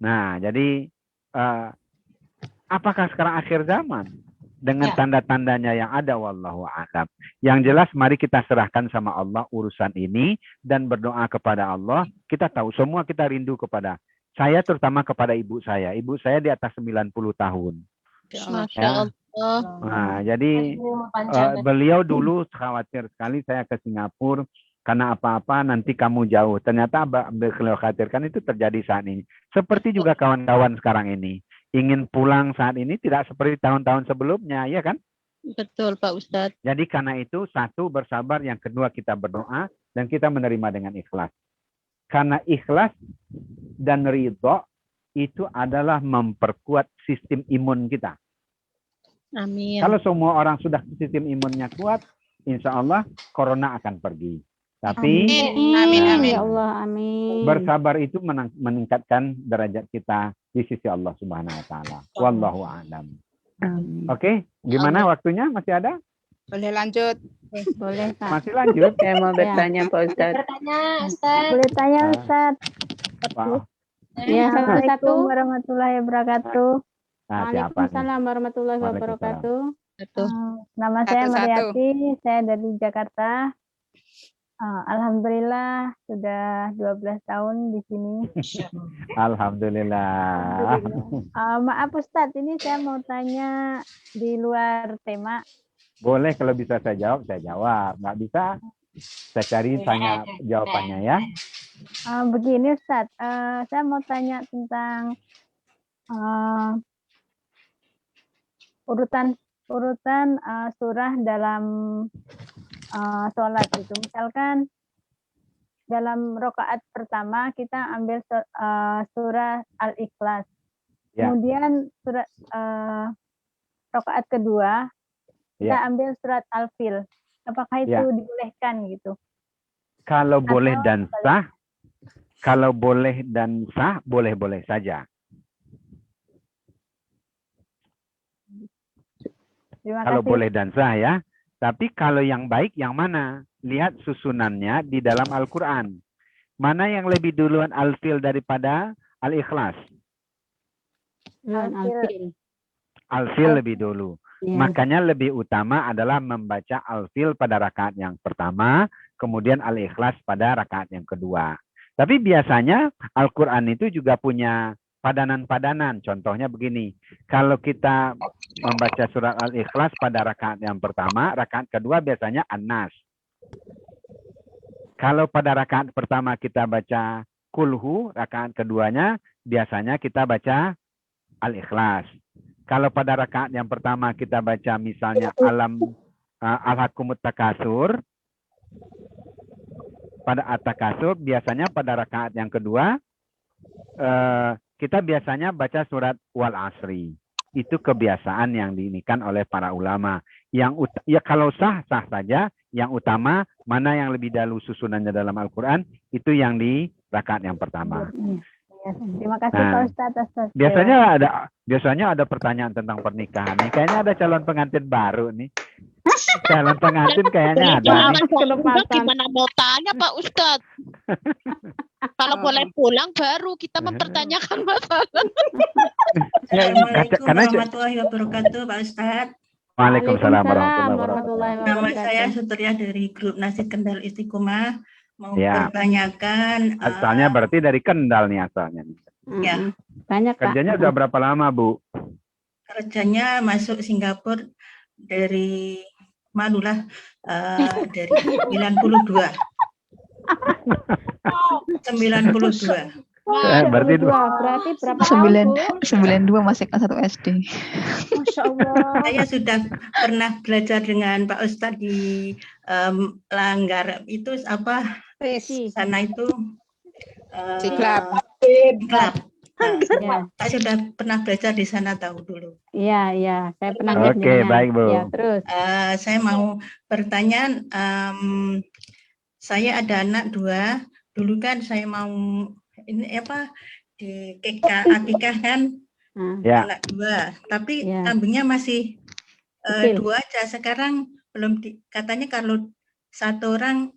Nah, jadi apakah sekarang akhir zaman? Dengan tanda-tandanya yang ada, wallahu a'lam. Yang jelas mari kita serahkan sama Allah urusan ini dan berdoa kepada Allah. Kita tahu semua kita rindu kepada, saya terutama kepada ibu saya. Ibu saya di atas 90 tahun. Masya Ya. Allah. Nah, jadi beliau dulu khawatir sekali saya ke Singapura karena apa-apa nanti kamu jauh. Ternyata beliau khawatirkan itu terjadi saat ini. Seperti juga kawan-kawan sekarang ini. Ingin pulang saat ini tidak seperti tahun-tahun sebelumnya, ya kan? Betul Pak Ustadz. Jadi karena itu, satu, bersabar. Yang kedua, kita berdoa. Dan kita menerima dengan ikhlas. Karena ikhlas dan ridho itu adalah memperkuat sistem imun kita. Amin. Kalau semua orang sudah sistem imunnya kuat, insya Allah corona akan pergi. Tapi Ya Allah, amin. bersabar itu meningkatkan derajat kita di sisi Allah Subhanahu wa taala. Wallahu a'lam. Oke, gimana waktunya? Masih ada? Boleh lanjut. Boleh, Kak. Masih lanjut? Saya mau bertanya Pak Ustadz. Bertanya, Ustaz. Boleh tanya, Ustaz? Wah, Ya, satu-satu. Assalamualaikum warahmatullahi wabarakatuh. nah, siapa nih? Waalaikumsalam warahmatullahi Waalaikumsalam. wabarakatuh. Nama saya Satu-satu. Mariati, saya dari Jakarta. Alhamdulillah sudah 12 tahun di sini. Alhamdulillah. Maaf Ustadz, ini saya mau tanya di luar tema. Boleh kalau bisa saya jawab. Nggak bisa, saya cari tanya jawabannya ya. Begini Ustadz, saya mau tanya tentang urutan surah dalam sholat itu. Misalkan dalam rakaat pertama kita ambil surah Al-Ikhlas. Ya. Kemudian surat rakaat kedua kita Ya. ambil surat Al-Fil. Apakah itu Ya. dibolehkan gitu? Kalau boleh Atau dan sah, kalau boleh dan sah, boleh-boleh saja. Terima Kalau kasih. boleh dan sah ya. Tapi kalau yang baik yang mana? Lihat susunannya di dalam Al-Quran. Mana yang lebih duluan Al-Fil daripada Al-Ikhlas? Al-Fil. Al-Fil lebih dulu. Ya. Makanya lebih utama adalah membaca Al-Fil pada rakaat yang pertama, kemudian Al-Ikhlas pada rakaat yang kedua. Tapi biasanya Al-Quran itu juga punya padanan-padanan. Contohnya begini, kalau kita membaca surat Al-Ikhlas pada rakaat yang pertama, rakaat kedua biasanya An-Nas. Kalau pada rakaat pertama kita baca Kulhu, rakaat keduanya biasanya kita baca Al-Ikhlas. Kalau pada rakaat yang pertama kita baca misalnya alhaqumut takasur, pada at-takasur biasanya pada rakaat yang kedua kita biasanya baca surat wal asri. Itu kebiasaan yang diinikan oleh para ulama. Ya kalau sah saja. Yang utama mana yang lebih dahulu susunannya dalam Al-Quran itu yang di rakaat yang pertama. Terima kasih Pak Ustadz atas Biasanya ada pertanyaan tentang pernikahan nih. Kayaknya ada calon pengantin baru nih. Calon pengantin kayaknya ada nih. Gimana mau tanya Pak Ustadz? Kalau boleh pulang baru kita mempertanyakan masalah. Assalamualaikum warahmatullahi wabarakatuh Pak Ustadz. Waalaikumsalam warahmatullahi wabarakatuh. Nama saya Sutria dari grup Nasib Kendal Istiqomah. Mau bertanyakan. Asalnya berarti dari Kendal nih asalnya. Ya. Banyak Pak. Kerjanya sudah berapa lama Bu? Kerjanya masuk Singapura dari malulah dari 92. 92. Berarti berapa tahun, Bu? 92 masih kelas 1 SD. Masya Allah. Saya sudah pernah belajar dengan Pak Ustadz di Langgar. Itu apa? Sana itu Siklab. Saya sudah pernah belajar di sana tahu dulu. Iya, saya pernah. Oke, baik Bu. Ya, terus. Saya mau bertanya, saya ada anak 2. Dulu kan saya mau ini apa di akikah kan anak 2, tapi kambingnya masih 2 aja. Sekarang belum katanya kalau 1 orang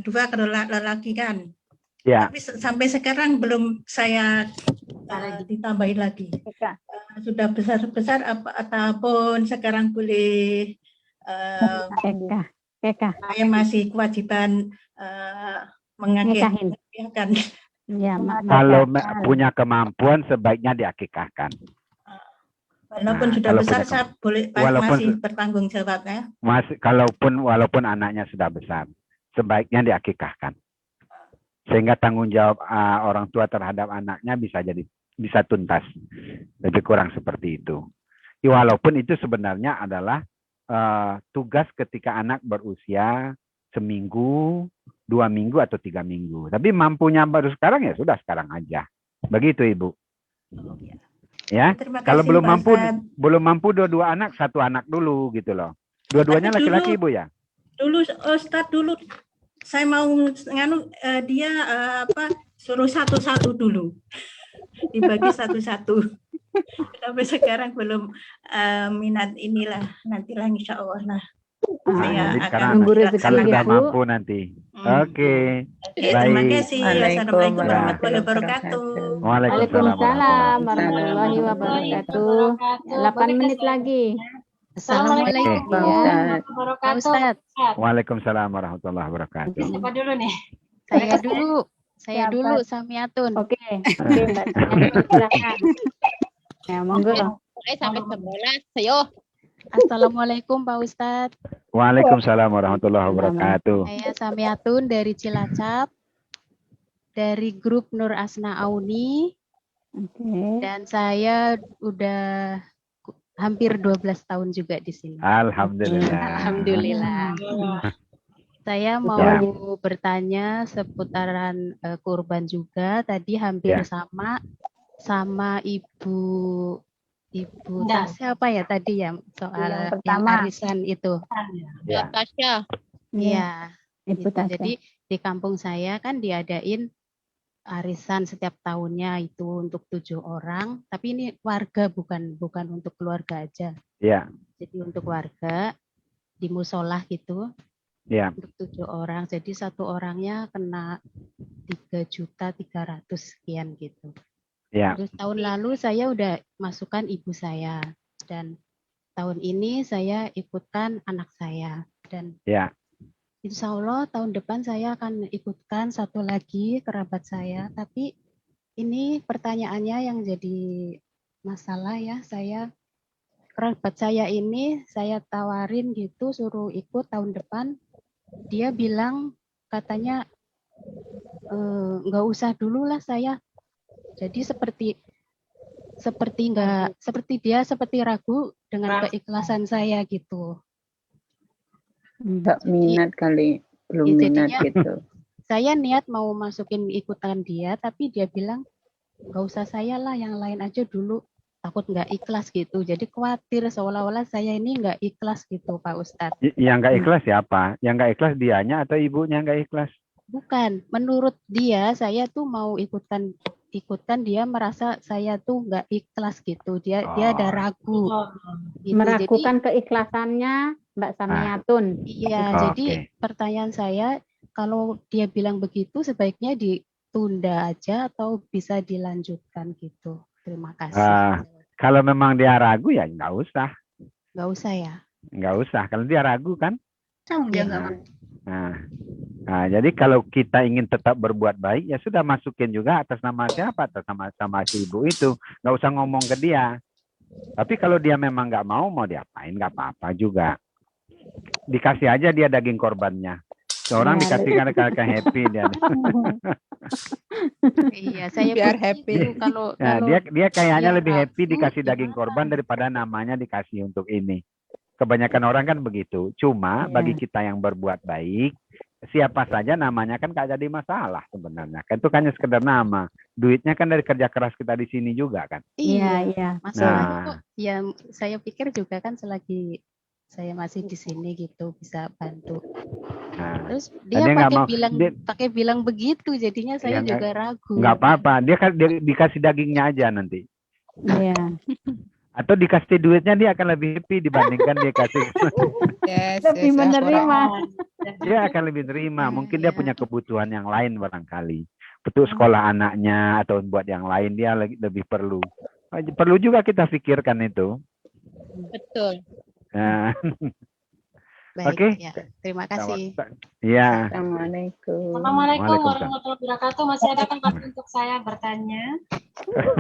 2 kalau lelaki kan. Tapi sampai sekarang belum saya ditambahin lagi. Sudah besar-besar ataupun sekarang boleh saya masih kewajiban mengakikahkan. Ya, kalau punya kemampuan sebaiknya diakikahkan. Walaupun sudah besar, saya boleh masih bertanggung jawab ya. Walaupun anaknya sudah besar, sebaiknya diakikahkan. Sehingga tanggung jawab orang tua terhadap anaknya bisa tuntas. Lebih kurang seperti itu. Walaupun itu sebenarnya adalah tugas ketika anak berusia seminggu, 2 minggu atau 3 minggu. Tapi mampunya baru sekarang ya sudah sekarang aja. Begitu Ibu. Ya. Kalau belum mampu 2 anak, 1 anak dulu gitu loh. Dua-duanya laki-laki Ibu ya? Dulu Ustadz dulu saya mau dia suruh satu-satu dulu. Dibagi satu-satu. Tapi sekarang belum minat inilah. Nantilah insya Allah lah. Saya akan kalau sudah mampu nanti. Oke. Terima kasih. Assalamualaikum warahmatullahi wabarakatuh. Waalaikumsalam warahmatullahi wabarakatuh. 8 menit lagi. Assalamualaikum Pak Ustadz. Waalaikumsalam warahmatullahi wabarakatuh. Siapa dulu nih? Saya dulu Samiatun. Oke. Silakan. Ya, monggo. Sampai 11. Ayo. Assalamualaikum Pak Ustadz. Waalaikumsalam warahmatullahi wabarakatuh. Saya Samiatun dari Cilacap, dari grup Nur Asna Auni. Dan saya udah hampir 12 tahun juga di sini. Alhamdulillah. Alhamdulillah. Saya mau bertanya seputaran kurban juga. Tadi hampir sama Ibu Tasya apa ya tadi ya soal yang arisan itu. Tasya. Iya. Ibu Tasya. Jadi di kampung saya kan diadain arisan setiap tahunnya itu untuk 7 orang, tapi ini warga bukan untuk keluarga aja. Iya. Jadi untuk warga di musola gitu. Iya. Untuk 7 orang. Jadi 1 orangnya kena 3.300.000 sekian gitu. Ya. Terus tahun lalu saya udah masukkan ibu saya dan tahun ini saya ikutkan anak saya dan insya Allah tahun depan saya akan ikutkan 1 lagi kerabat saya. Tapi ini pertanyaannya yang jadi masalah ya, kerabat saya ini saya tawarin gitu suruh ikut tahun depan, dia bilang katanya nggak usah dulu lah saya. Jadi seperti seperti dia seperti ragu dengan keikhlasan saya gitu. Enggak minat kali, belum minat Jadinya gitu. saya niat mau masukin ikutan dia, tapi dia bilang nggak usah saya lah, yang lain aja dulu, takut nggak ikhlas gitu. Jadi khawatir seolah-olah saya ini nggak ikhlas gitu, Pak Ustadz. Yang nggak ikhlas siapa? Yang nggak ikhlas dianya atau ibunya nggak ikhlas? Bukan, menurut dia saya tuh mau ikutan, dia merasa saya tuh nggak ikhlas gitu. Dia ada ragu. Gitu. Meragukan keikhlasannya Mbak Samiatun. Iya, jadi pertanyaan saya, kalau dia bilang begitu sebaiknya ditunda aja atau bisa dilanjutkan gitu. Terima kasih. Kalau memang dia ragu ya nggak usah. Nggak usah ya? Nggak usah. Kalau dia ragu kan? Dia nggak mau. Nah, jadi kalau kita ingin tetap berbuat baik, ya sudah masukin juga atas nama siapa? Atas sama si ibu itu. Nggak usah ngomong ke dia. Tapi kalau dia memang nggak mau diapain, nggak apa-apa juga. Dikasih aja dia daging korbannya. Seorang dikasih karena happy dia. Iya, saya biar happy. Kalau dia kayaknya lebih happy dikasih daging korban daripada namanya dikasih untuk ini. Kebanyakan orang kan begitu. Cuma bagi kita yang berbuat baik, siapa saja namanya kan gak jadi masalah sebenarnya. Kan itu hanya sekedar nama. Duitnya kan dari kerja keras kita di sini juga kan. Iya. Masalahnya kok ya saya pikir juga kan selagi saya masih di sini gitu bisa bantu. Terus dia pakai bilang begitu, jadinya saya juga ragu. Nggak apa-apa, dia dikasih dagingnya aja nanti. Iya. Atau dikasih duitnya dia akan lebih happy dibandingkan dia kasih. Lebih menerima. Dia akan lebih terima. Mungkin dia punya kebutuhan yang lain barangkali. Betul sekolah anaknya atau buat yang lain dia lebih perlu. Perlu juga kita pikirkan itu. Betul. Oke. Ya, terima kasih. Ya. Assalamualaikum warahmatullahi wabarakatuh. Masih ada tempat untuk saya bertanya?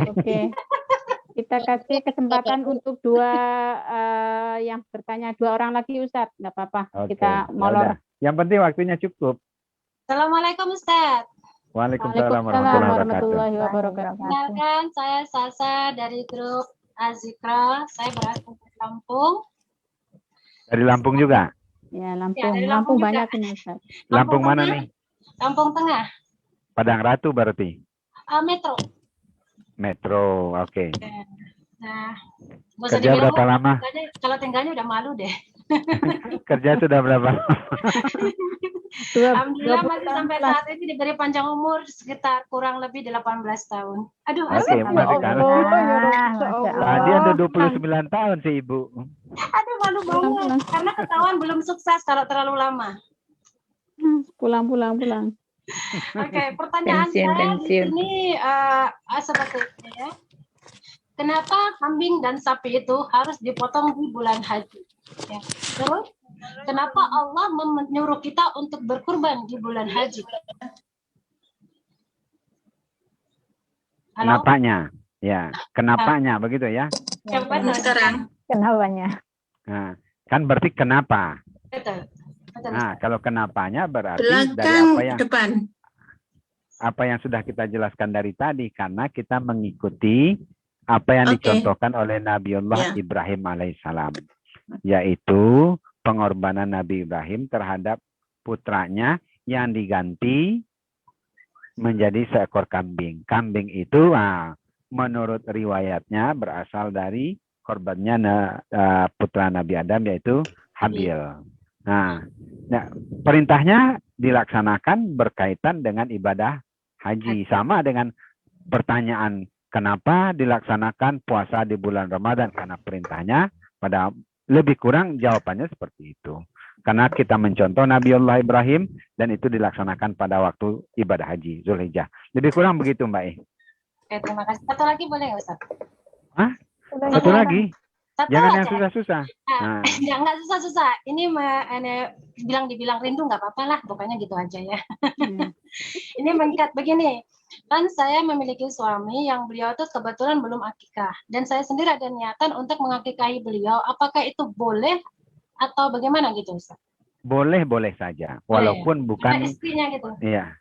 Oke. Kita kasih kesempatan untuk yang bertanya, 2 orang lagi Ustadz, nggak apa-apa. Kita molor. Yang penting waktunya cukup. Assalamualaikum Ustadz. Waalaikumsalam warahmatullahi wabarakatuh. Kenalkan, saya Sasa dari grup Azikra. Saya berasal dari Lampung. Dari Lampung juga? Ya, Lampung. Ya, Lampung juga. banyak ini Ustadz. Lampung mana nih? Lampung Tengah. Padang Ratu berarti? Metro. Metro, oke. Nah, kerja berapa lama? Kalau tinggalnya udah malu deh. Kerja sudah berapa? Alhamdulillah masih sampai saat ini diberi panjang umur sekitar kurang lebih 18 tahun. Aduh, masih kan? Tadi ada 29 tahun sih Ibu. Aduh, malu banget. Karena ketahuan belum sukses kalau terlalu lama. Pulang. Oke, pertanyaan saya di sini seperti ini ya. Kenapa kambing dan sapi itu harus dipotong di bulan haji? Ya. Terus, kenapa Allah menyuruh kita untuk berkurban di bulan haji? Kenapanya? Ya, kenapanya begitu ya? Sekarang. Kenapanya? Nah, kan berarti kenapa? Betul. Nah, kalau kenapanya berarti belakang dari depan. Apa yang sudah kita jelaskan dari tadi, karena kita mengikuti apa yang dicontohkan oleh Nabiullah Ibrahim alaihissalam, yaitu pengorbanan Nabi Ibrahim terhadap putranya yang diganti menjadi seekor kambing. Kambing itu menurut riwayatnya berasal dari korbannya putra Nabi Adam, yaitu Habil. Nah, perintahnya dilaksanakan berkaitan dengan ibadah haji, sama dengan pertanyaan kenapa dilaksanakan puasa di bulan Ramadan, karena perintahnya pada lebih kurang jawabannya seperti itu. Karena kita mencontoh Nabiullah Ibrahim dan itu dilaksanakan pada waktu ibadah haji Zulhijjah. Lebih kurang begitu Mbak E. Oke, terima kasih. Satu lagi boleh nggak Ustaz? Hah? Satu lagi? Jangan yang susah-susah. Ya, nggak susah-susah. Ini dibilang rindu nggak apa-apa lah, pokoknya gitu aja ya. Ini mengikat begini. Kan saya memiliki suami yang beliau tuh kebetulan belum akikah. Dan saya sendiri ada niatan untuk mengakikahi beliau. Apakah itu boleh atau bagaimana gitu Ustaz? Boleh saja. Walaupun bukan istrinya gitu. Iya.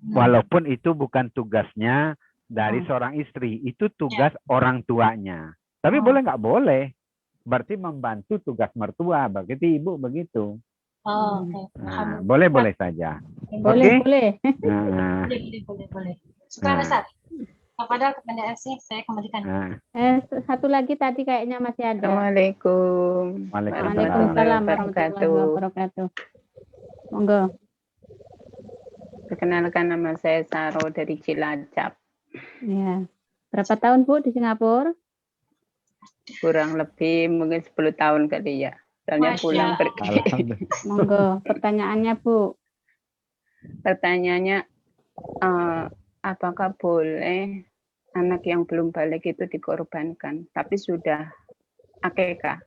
Walaupun itu bukan tugasnya dari seorang istri. Itu tugas orang tuanya. Tapi boleh nggak boleh. Berarti membantu tugas mertua. Begitu Ibu, begitu. Oh, oke. Nah, boleh-boleh saja. Boleh, Oke? boleh. Nah, Boleh. Syukur Ustaz. Kepada kepada FC saya kembalikan. Satu lagi tadi kayaknya masih ada. Assalamualaikum Waalaikumsalam warahmatullahi wabarakatuh. Monggo. Perkenalkan, nama saya Saro dari Cilacap. Ya. Berapa tahun Bu di Singapura? Kurang lebih mungkin 10 tahun kali ya. Soalnya pulang pergi. Monggo, pertanyaannya Bu. Pertanyaannya, apakah boleh anak yang belum balik itu dikorbankan, tapi sudah akikah?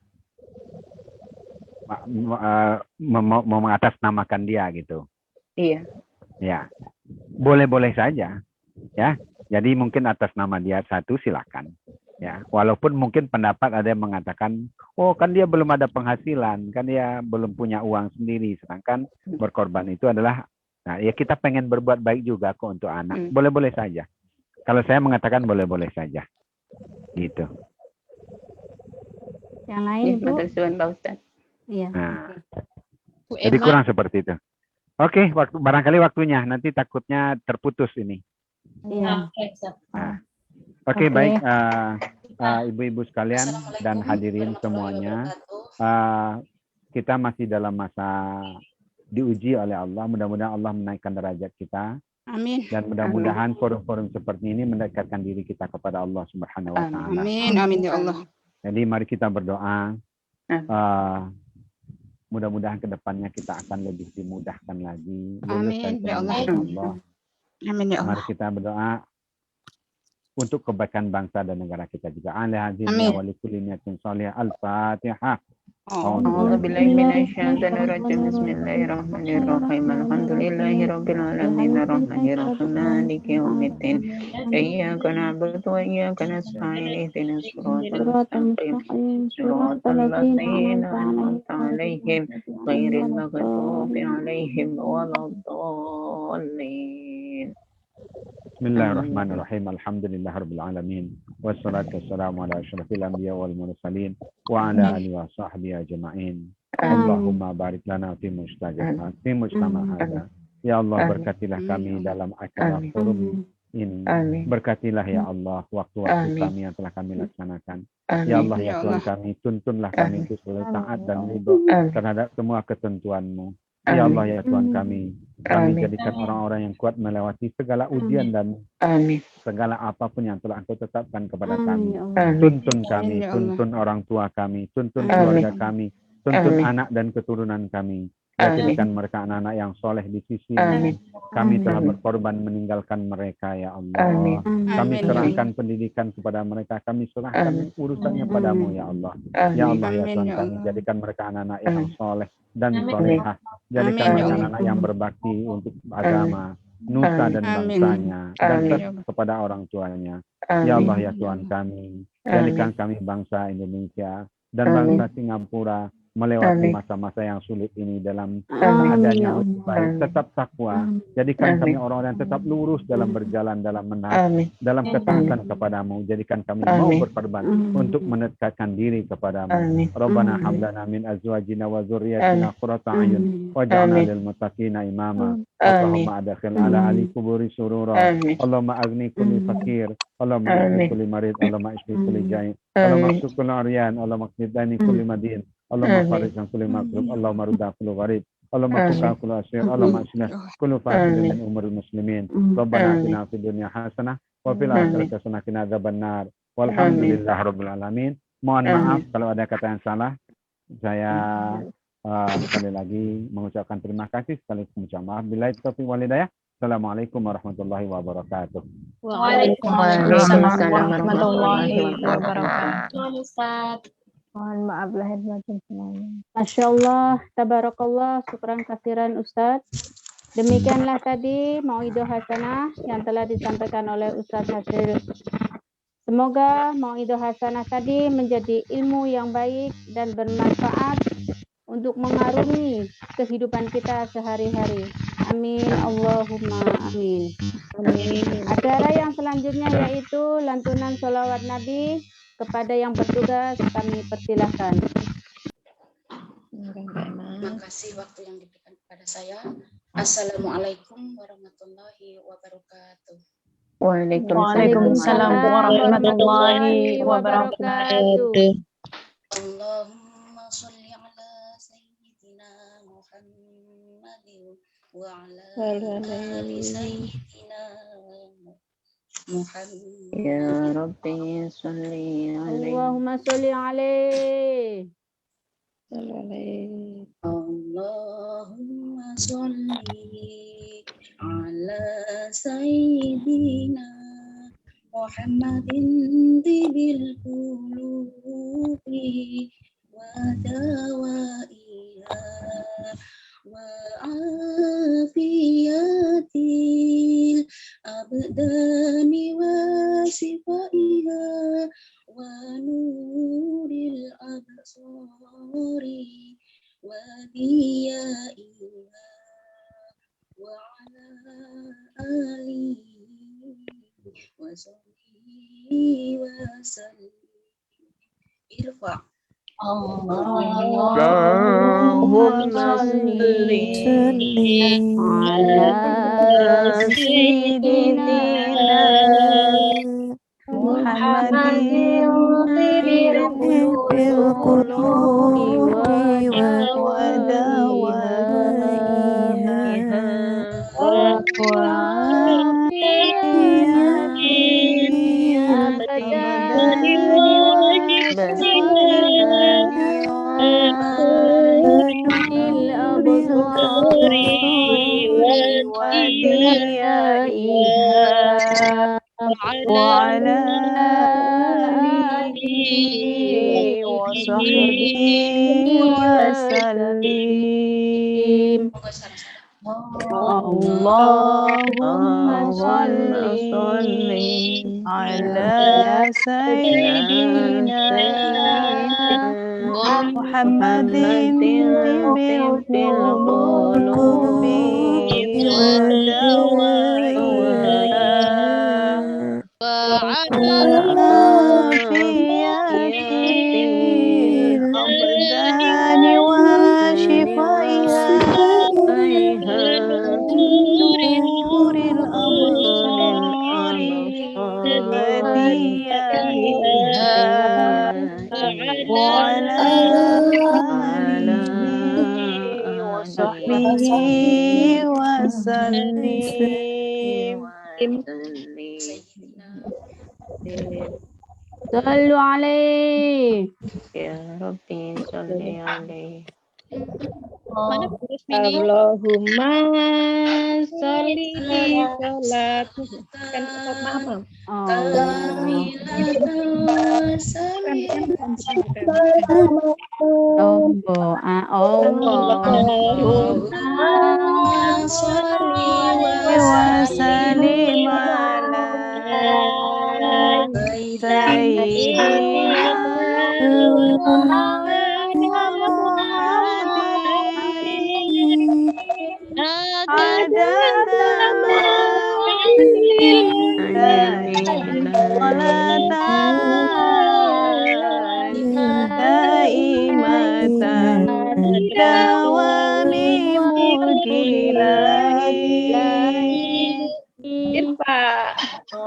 Mau mengatasnamakan dia gitu. Iya. Ya, boleh-boleh saja. Ya, jadi mungkin atas nama dia satu silakan. Ya, walaupun mungkin pendapat ada yang mengatakan, oh kan dia belum ada penghasilan, kan dia belum punya uang sendiri, sedangkan berkorban itu adalah, nah ya kita pengen berbuat baik juga kok untuk anak, boleh-boleh saja. Kalau saya mengatakan boleh-boleh saja, gitu. Yang lain Bu? Pak Ustadz. Iya. Nah, jadi kurang seperti itu. Oke, barangkali waktunya, nanti takutnya terputus ini. Iya. Oke, baik ibu-ibu sekalian dan hadirin semuanya, kita masih dalam masa diuji oleh Allah. Mudah-mudahan Allah menaikkan derajat kita. Amin. Dan mudah-mudahan forum-forum seperti ini mendekatkan diri kita kepada Allah Subhanahu wa Ta'ala. Amin, amin ya Allah. Jadi mari kita berdoa. Mudah-mudahan kedepannya kita akan lebih dimudahkan lagi. Amin ya Allah. Amin ya Allah. Mari kita berdoa untuk kebaikan bangsa dan negara kita juga. Amin. Al-Fatihah. A'udzubillahi minasyaitonir rajim. Bismillahirrahmanirrahim. Alhamdulillahirabbil alamin arrahmanir rahim maliki yaumiddin. Iyyaka na'budu wa iyyaka nasta'in. Ihdinas siratal mustaqim. Siratal ladzina an'amta 'alaihim ghairil maghdubi 'alaihim waladdallin. Bismillahirrahmanirrahim. Alhamdulillahirabbil alamin. Wassalatu wassalamu ala asyrafil anbiya wal mursalin wa ala alihi wa sahbihi ajma'in. Allahumma barik lana fi mujtama hadza. Ya Allah, berkatilah kami dalam acara forum ini. Berkatilah ya Allah waktu-waktu kami yang telah kami laksanakan. Ya Allah ya Tuhan kami, tuntunlah kami untuk selalu taat dan ridho terhadap semua ketentuan-Mu. Ya Allah ya Tuhan kami jadikan orang-orang yang kuat melewati segala ujian dan segala apapun yang telah Engkau tetapkan kepada kami. Tuntun kami, tuntun orang tua kami, tuntun keluarga kami, tuntun anak dan keturunan kami. Jadikan mereka anak-anak yang soleh di sisi-Mu. Kami telah berkorban meninggalkan mereka ya Allah. Kami serahkan pendidikan kepada mereka. Kami serahkan urusannya padamu ya Allah. Ya Allah ya Tuhan kami jadikan mereka anak-anak yang soleh dan solehah. Jadikan mereka anak-anak yang berbakti untuk agama, nusa dan bangsanya, dan kepada orang tuanya. Ya Allah ya Tuhan kami, jadikan kami bangsa Indonesia dan bangsa Singapura melewati masa-masa yang sulit ini dalam adanya baik, tetap takwa. Jadikan kami orang-orang yang tetap lurus dalam berjalan, dalam menaat, dalam ketaatan kepadamu. Jadikan kami mau berkorban untuk mendekatkan diri kepadamu. Rabbana hablana min azwajina wa dzurriyyatina qurrata a'yun waj'alna lil muttaqina imama. Allahumma adkhil ala ali kuburi surura. Allahumma agni kulli fakir. Allahumma agni kulli marid. Allahumma ishfi kulli ja'i. Allahumma sukul aryan. Allahumma qnidani kulli madin. Allahumma farizan kulli makrub, Allahumma rudda kulli gharib, Allahumma tuqa kulli asyir, Allahumma asyina kulli fasidin min umuril muslimin. Rabbana atina fid dunya hasanah wa fil akhirati hasanah wa qina adzabannar. Walhamdulillahi rabbil alamin. Mohon maaf kalau ada kata yang salah. Saya sekali lagi mengucapkan terima kasih, sekali mengucapkan maaf. Billahi taufiq wal hidayah. Assalamualaikum warahmatullahi wabarakatuh. Waalaikumsalam warahmatullahi wabarakatuh. Mohon maaf lahir batin semuanya. Masya Allah, tabarakallah, syukran kasiran Ustadz. Demikianlah tadi mauidhah hasanah yang telah disampaikan oleh Ustadz Hasril. Semoga mauidhah hasanah tadi menjadi ilmu yang baik dan bermanfaat untuk mengarungi kehidupan kita sehari-hari. Amin, Allahumma amin. Acara yang selanjutnya yaitu lantunan sholawat Nabi. Kepada yang bertugas kami persilahkan. Terima kasih waktu yang diberikan kepada saya. Assalamualaikum warahmatullahi wabarakatuh. Waalaikumsalam warahmatullahi wabarakatuh. Allahumma sholli ala sayyidina Muhammadin wa ala ali sayyidina Muhammad. Ya Rabbi sholli alaihi. Allahumma sholli alaihi. Allahumma sholli ala sayyidina Muhammadin tibil qulubi wa dawaiha wa afiyatil abdani wa sifaiha wa nuril absari wa diyaiha wa ala alihi wa sahbihi wa sallim. Irfa. Allahumma salli ala sayyidina Muhammadin bil qulubi wa dawaiha wa وعلى آله وصحبه وسلم. اللهم صل على سيدنا محمد بالقلوب ودوائها الأبدان وشفائها نور الأبصار وديائها وعلى آله وصحبه وسلم. Sallu alaihi. Ya Rabbi sholli alaihi. Allahumma sholli salat kan maaf. Allahumma sholli wa sallim ala sayyidina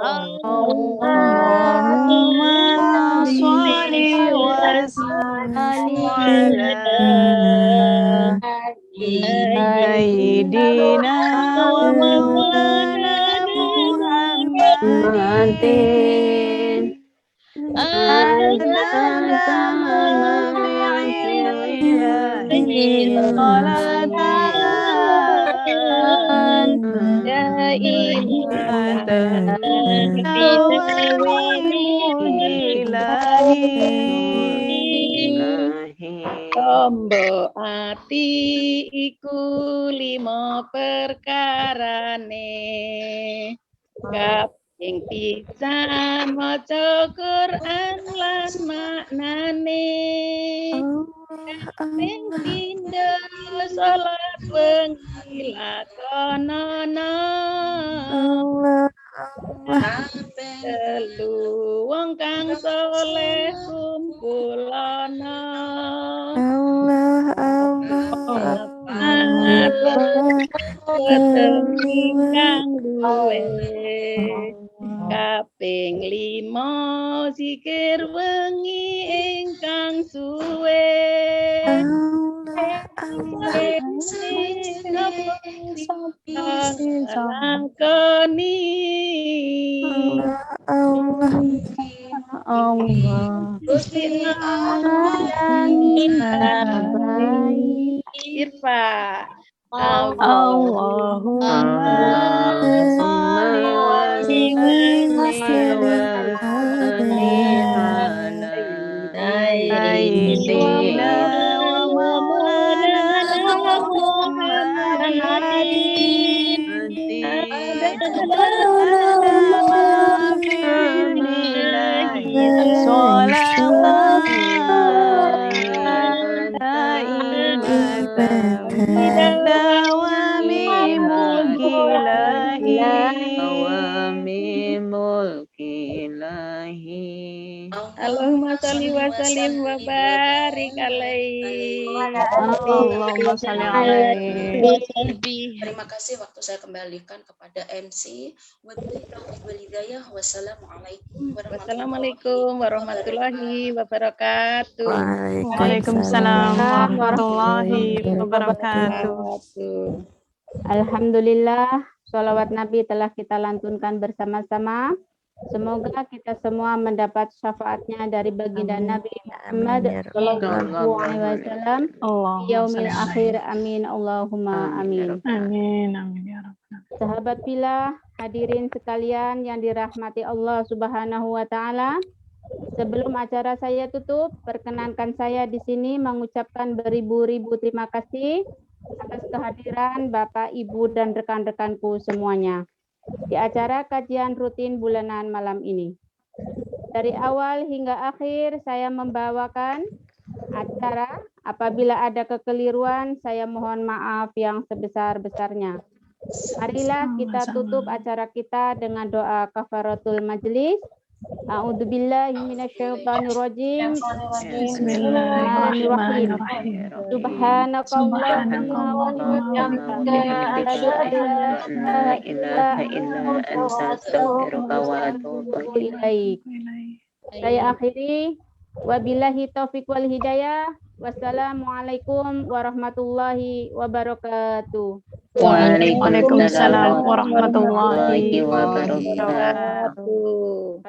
Allahumma sholli wa sallim ala sayyidina wa maulana Muhammadin Tombo ati iku lima perkarane kaping pisan maca Quran lan maknane kaping pindho salat wengi lakonana telu wong kang soleh kumpulana ingkang luwe kaping 5 zikir wengi ingkang suwe lakoni Gusti Allah Irfa Allahumma sholli wa sallim wa barik alaihi. Allahumma sholli alaihi. Terima kasih, waktu saya kembalikan kepada MC. Wassalamualaikum warahmatullahi wabarakatuh. Waalaikumsalam warahmatullahi wabarakatuh. Alhamdulillah, sholawat Nabi telah kita lantunkan bersama-sama. Semoga kita semua mendapat syafaatnya dari baginda Nabi Muhammad Sallallahu Alaihi Wasallam yaumil akhir. Amin Allahumma amin. Amin amin ya rabbal. Sahabat Pillah, hadirin sekalian yang dirahmati Allah Subhanahu wa taala. Sebelum acara saya tutup, perkenankan saya di sini mengucapkan beribu-ribu terima kasih atas kehadiran Bapak, Ibu dan rekan-rekanku semuanya di acara kajian rutin bulanan malam ini. Dari awal hingga akhir saya membawakan acara. Apabila ada kekeliruan, saya mohon maaf yang sebesar-besarnya. Marilah kita tutup acara kita dengan doa kafaratul majlis. A'udzubillahi minasyaitonirrajim. Bismillahirrahmanirrahim. Subhanakallahumma wa bihamdika asyhadu an la ilaha illa anta astaghfiruka wa atubu ilaik. Saya akhiri, wabillahi taufiq wal hidayah. Wassalamualaikum warahmatullahi wabarakatuh. Waalaikumsalam warahmatullahi wabarakatuh.